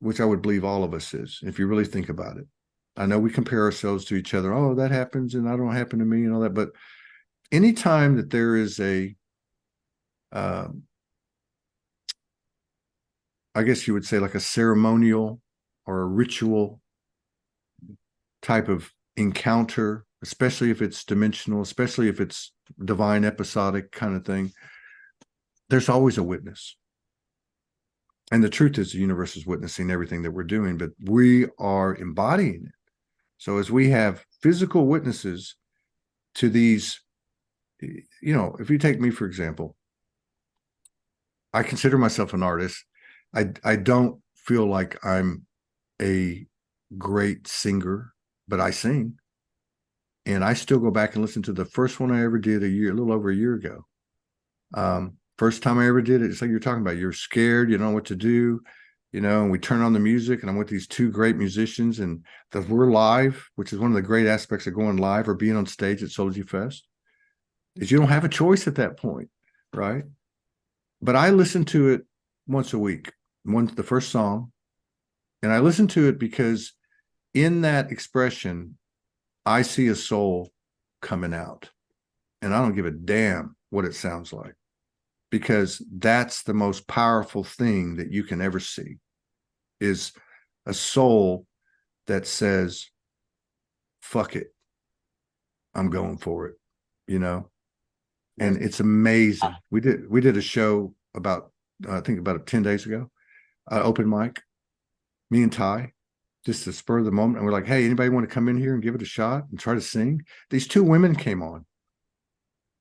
which I would believe all of us is, if you really think about it. I know we compare ourselves to each other. Oh, that happens and I don't happen to me and all that. But anytime that there is I guess you would say like a ceremonial or a ritual type of encounter, especially if it's dimensional, especially if it's divine episodic kind of thing, there's always a witness. And the truth is the universe is witnessing everything that we're doing, but we are embodying it. So as we have physical witnesses to these, if you take me, for example, I consider myself an artist. I don't feel like I'm a great singer, but I sing. And I still go back and listen to the first one I ever did a little over a year ago. First time I ever did it, it's like you're talking about. You're scared, you don't know what to do, and we turn on the music and I'm with these two great musicians and we're live, which is one of the great aspects of going live or being on stage at Sology Fest, is you don't have a choice at that point, right? But I listen to it once a week, the first song, and I listen to it because in that expression, I see a soul coming out, and I don't give a damn what it sounds like, because that's the most powerful thing that you can ever see, is a soul that says, fuck it, I'm going for it, and it's amazing. We did a show about, I think about 10 days ago, open mic, me and Ty, just to spur of the moment. And we're like, hey, anybody want to come in here and give it a shot and try to sing? These two women came on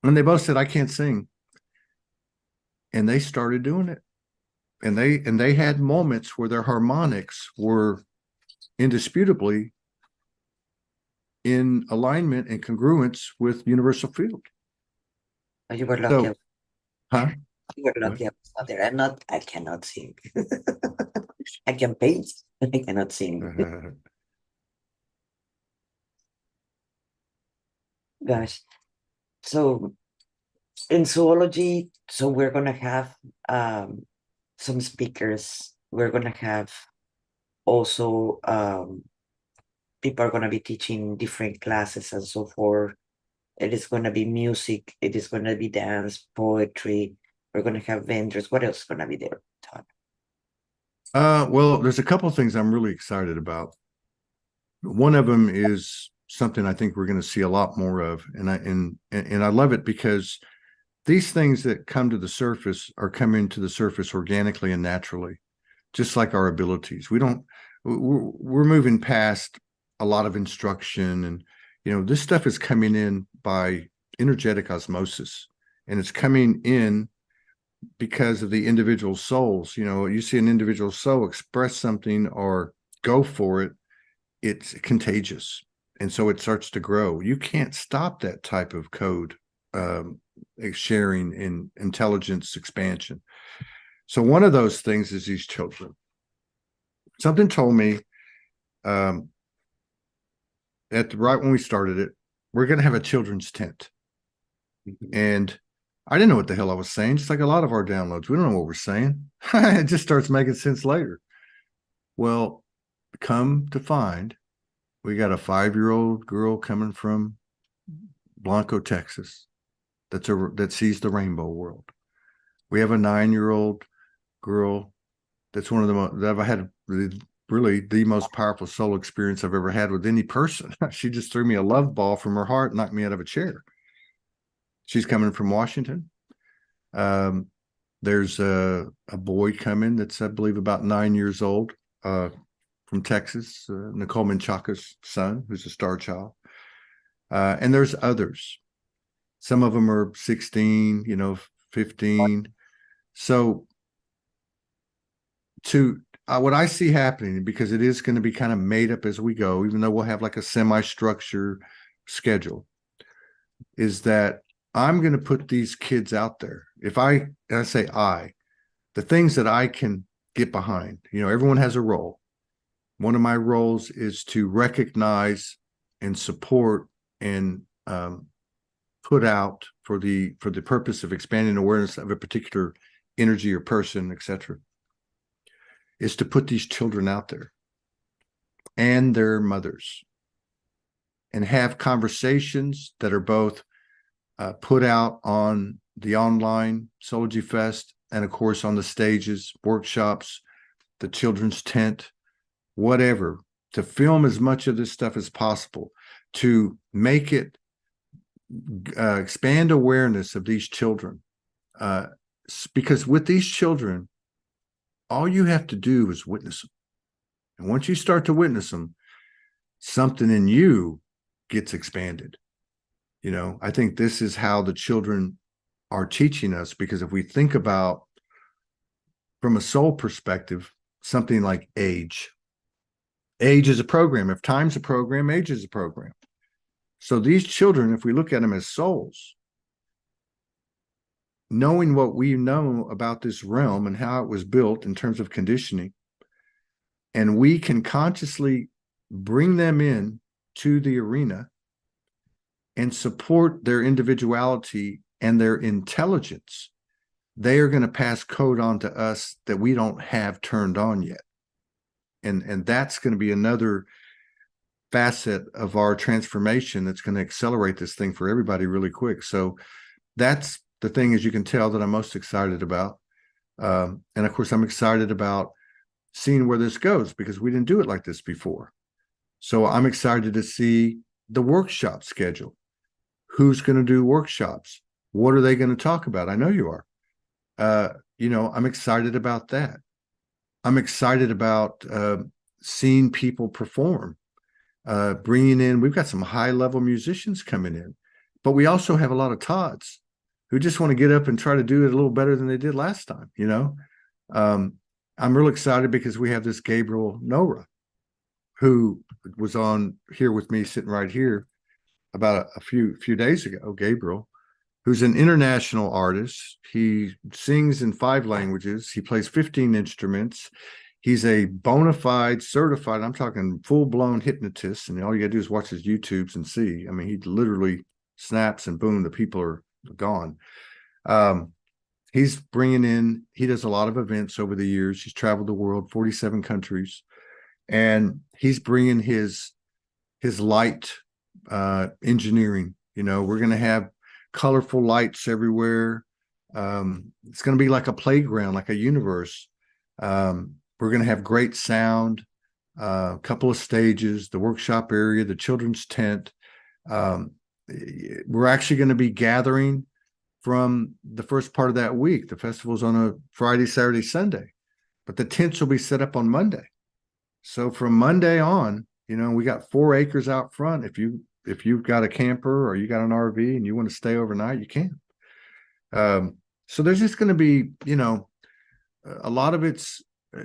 and they both said, I can't sing. And they started doing it. And they had moments where their harmonics were indisputably in alignment and congruence with universal field. You were lucky. So, huh? You were lucky I was not there. I cannot sing. I can paint, but I cannot sing. Gosh. So in zoology, so we're gonna have some speakers. We're gonna have also people are gonna be teaching different classes and so forth. It is gonna be music, it is gonna be dance, poetry, we're gonna have vendors. What else is gonna be there, Todd? Well, there's a couple of things I'm really excited about. One of them is something I think we're going to see a lot more of, and I love it because these things that come to the surface are coming to the surface organically and naturally, just like our abilities. We're moving past a lot of instruction, and this stuff is coming in by energetic osmosis, and it's coming in because of the individual souls. You see an individual soul express something or go for it, it's contagious. And so it starts to grow. You can't stop that type of code sharing in intelligence expansion. So one of those things is these children. Something told me right when we started it, we're going to have a children's tent. And I didn't know what the hell I was saying, just like a lot of our downloads. We don't know what we're saying. It just starts making sense later. Well, come to find, we got a 5-year-old girl coming from Blanco, Texas, that sees the rainbow world. We have a 9-year-old girl that's one of the most that I've had the really the most powerful soul experience I've ever had with any person. She just threw me a love ball from her heart, knocked me out of a chair. She's coming from Washington. There's a boy coming that's, I believe, about 9 years old, from Texas, Nicole Menchaca's son, who's a star child. And there's others. Some of them are 16, 15. So what I see happening, because it is going to be kind of made up as we go, even though we'll have like a semi-structure schedule, is that I'm going to put these kids out there. And I say the things that I can get behind, everyone has a role. One of my roles is to recognize and support and put out for the purpose of expanding awareness of a particular energy or person, etc., is to put these children out there and their mothers and have conversations that are both put out on the online Sology Fest and, of course, on the stages, workshops, the children's tent, whatever, to film as much of this stuff as possible, to make it expand awareness of these children. Because with these children, all you have to do is witness them. And once you start to witness them, something in you gets expanded. I think this is how the children are teaching us, because if we think about, from a soul perspective, something like age is a program. If time's a program, age is a program. So these children, if we look at them as souls, knowing what we know about this realm and how it was built in terms of conditioning, and we can consciously bring them in to the arena and support their individuality and their intelligence, they are going to pass code on to us that we don't have turned on yet. And that's going to be another facet of our transformation that's going to accelerate this thing for everybody really quick. So that's the thing, as you can tell, that I'm most excited about. And of course, I'm excited about seeing where this goes, because we didn't do it like this before. So I'm excited to see the workshop schedule. Who's going to do workshops? What are they going to talk about? I know you are. I'm excited about that. I'm excited about seeing people perform, bringing in, we've got some high-level musicians coming in, but we also have a lot of Todds who just want to get up and try to do it a little better than they did last time, I'm real excited because we have this Gabriel Nora, who was on here with me, sitting right here, about a few days ago. Gabriel, who's an international artist. He sings in 5 languages. He plays 15 instruments. He's a bona fide, certified, I'm talking full-blown hypnotist, and all you got to do is watch his YouTubes and see. I mean, he literally snaps and boom, the people are gone. He's bringing in, he does a lot of events over the years. He's traveled the world, 47 countries, and he's bringing his light engineering. We're going to have colorful lights everywhere. It's going to be like a playground, like a universe. We're going to have great sound, a couple of stages, the workshop area, the children's tent. We're actually going to be gathering from the first part of that week. The festival's on a Friday, Saturday, Sunday, but the tents will be set up on Monday. So from Monday on, we got 4 acres out front. If you've got a camper or you got an RV and you want to stay overnight, you can. So there's just going to be, a lot of it's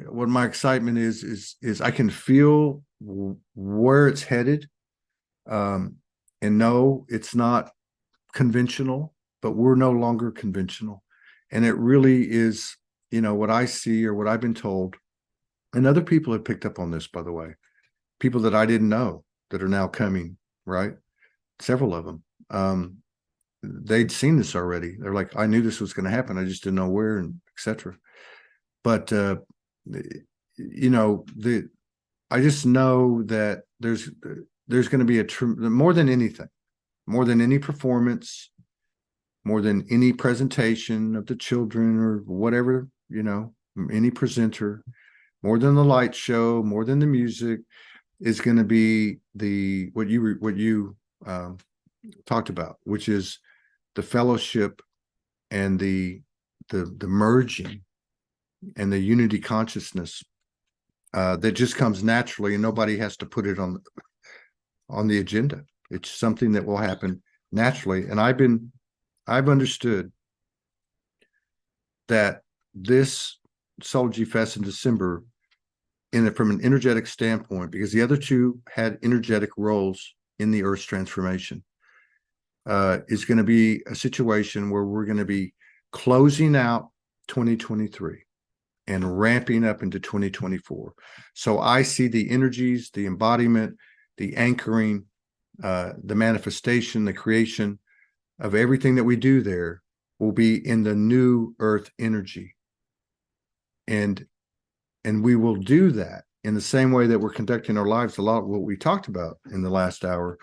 what my excitement is I can feel where it's headed. And no, it's not conventional, but we're no longer conventional. And it really is, what I see or what I've been told. And other people have picked up on this, by the way, people that I didn't know that are now coming, right? Several of them. They'd seen this already. They're like, I knew this was going to happen. I just didn't know where, and etc. But, I just know that there's going to be more than anything, more than any performance, more than any presentation of the children or whatever, any presenter, more than the light show, more than the music, is going to be what you talked about, which is the fellowship and the merging and the unity consciousness that just comes naturally, and nobody has to put it on the agenda. It's something that will happen naturally. And I've understood that this Sology Fest in December, from an energetic standpoint, because the other two had energetic roles in the Earth's transformation, is going to be a situation where we're going to be closing out 2023 and ramping up into 2024. So I see the energies, the embodiment, the anchoring, the manifestation, the creation of everything that we do there will be in the new Earth energy. And we will do that in the same way that we're conducting our lives. A lot of what we talked about in the last hour,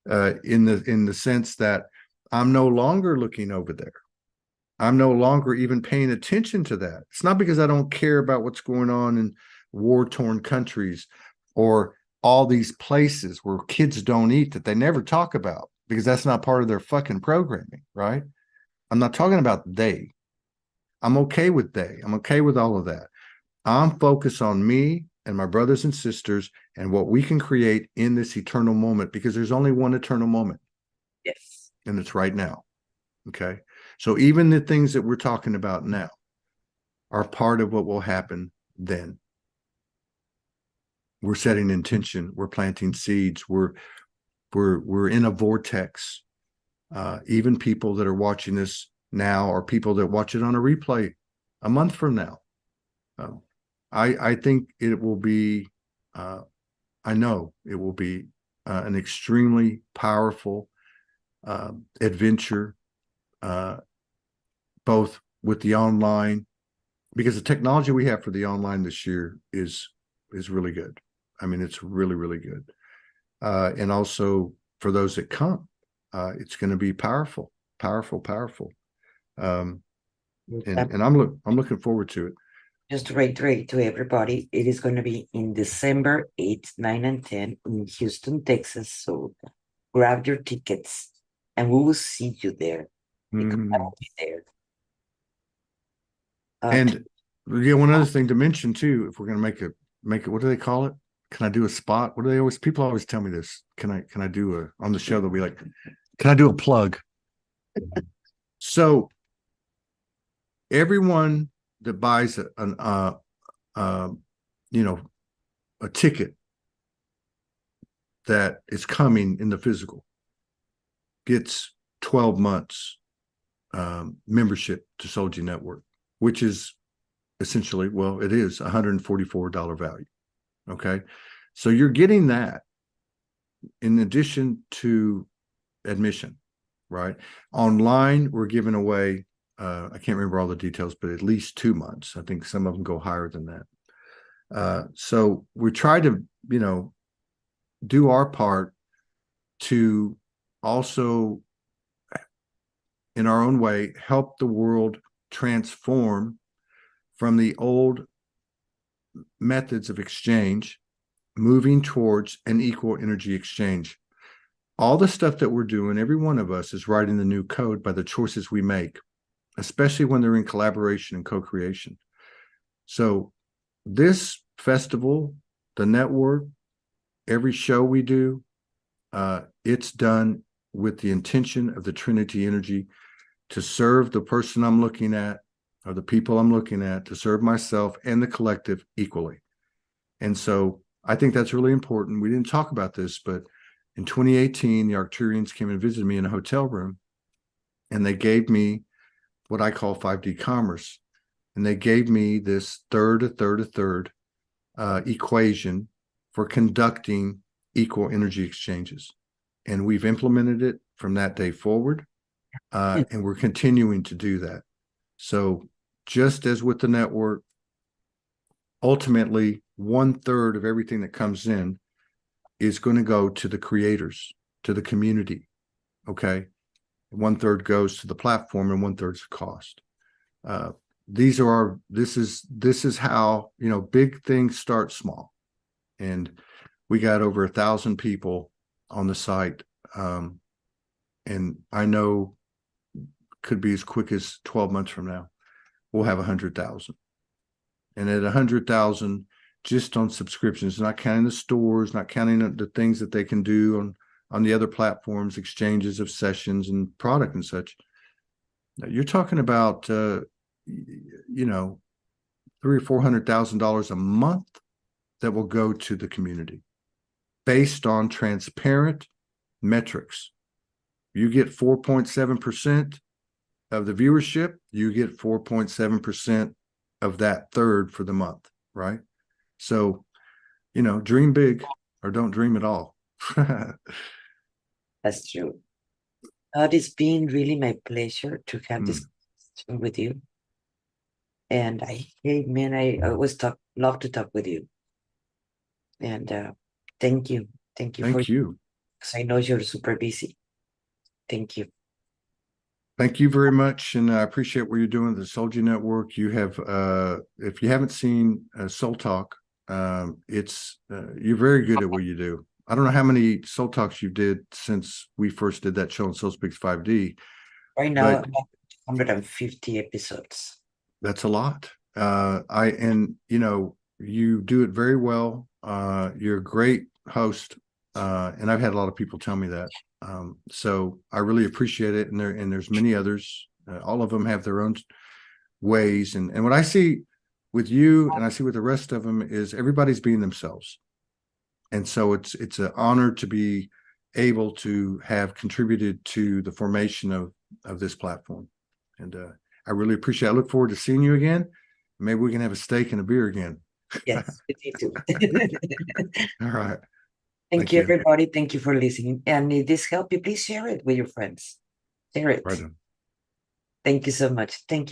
in the sense that I'm no longer looking over there. I'm no longer even paying attention to that. It's not because I don't care about what's going on in war-torn countries or all these places where kids don't eat that they never talk about, because that's not part of their fucking programming, right? I'm not talking about they. I'm okay with they. I'm okay with all of that. I'm focused on me and my brothers and sisters and what we can create in this eternal moment, because there's only one eternal moment. Yes. And it's right now. Okay. So even the things that we're talking about now are part of what will happen then. We're setting intention. We're planting seeds. We're in a vortex. Even people that are watching this now are people that watch it on a replay a month from now. I think it will be, I know it will be an extremely powerful adventure, both with the online, because the technology we have for the online this year is really good. I mean, it's really, really good. And also for those that come, it's going to be powerful. And I'm looking forward to it. Just to reiterate to everybody, it is going to be in December 8th, 9, and 10 in Houston, Texas. So grab your tickets and we will see you there. Because I will be there. And yeah, one other thing to mention too, if we're going to make it, what do they call it? Can I do a spot? What do they always, people always tell me this. Can I do on the show, they'll be like, can I do a plug? So everyone that buys a ticket that is coming in the physical gets 12 months membership to Soulgy Network, which is essentially, well, it is $144 value. Okay. So you're getting that in addition to admission, right? Online, we're giving away, I can't remember all the details, but at least 2 months. I think some of them go higher than that. So we try to, do our part to also, in our own way, help the world transform from the old methods of exchange, moving towards an equal energy exchange. All the stuff that we're doing, every one of us is writing the new code by the choices we make, especially when they're in collaboration and co-creation. So this festival, the network, every show we do, it's done with the intention of the Trinity energy to serve the person I'm looking at, or the people I'm looking at, to serve myself and the collective equally. And so I think that's really important. We didn't talk about this, but in 2018, the Arcturians came and visited me in a hotel room, and they gave me what I call 5D commerce. And they gave me this third equation for conducting equal energy exchanges. And we've implemented it from that day forward. And we're continuing to do that. So just as with the network, ultimately 1/3 of everything that comes in is going to go to the creators, to the community. Okay. 1/3 goes to the platform and 1/3 is cost. this is how, big things start small. And we got over 1,000 people on the site. And I know could be as quick as 12 months from now, we'll have 100,000. And at 100,000, just on subscriptions, not counting the stores, not counting the things that they can do on the other platforms, exchanges of sessions and product and such, you're talking about, $300,000 or $400,000 a month that will go to the community based on transparent metrics. You get 4.7% of the viewership, you get 4.7% of that third for the month, right? So, dream big or don't dream at all. That's true. It's been really my pleasure to have this conversation with you. And I always love to talk with you. And thank you. Thank you Thank you. Because I know you're super busy. Thank you. Thank you very much. And I appreciate what you're doing with the Soulgy Network. You have, if you haven't seen Soul Talk, you're very good at what you do. I don't know how many Soul Talks you did since we first did that show on Soul Speaks 5D. Right now, 150 episodes. That's a lot. You do it very well. You're a great host. And I've had a lot of people tell me that. So I really appreciate it. And there's many others. All of them have their own ways. And what I see with you and I see with the rest of them is everybody's being themselves. And so it's an honor to be able to have contributed to the formation of this platform. And I really appreciate it. I look forward to seeing you again. Maybe we can have a steak and a beer again. Yes, me too. All right. Thank you, everybody. Thank you for listening. And if this helped you, please share it with your friends. Share it. Right on. Thank you so much. Thank you.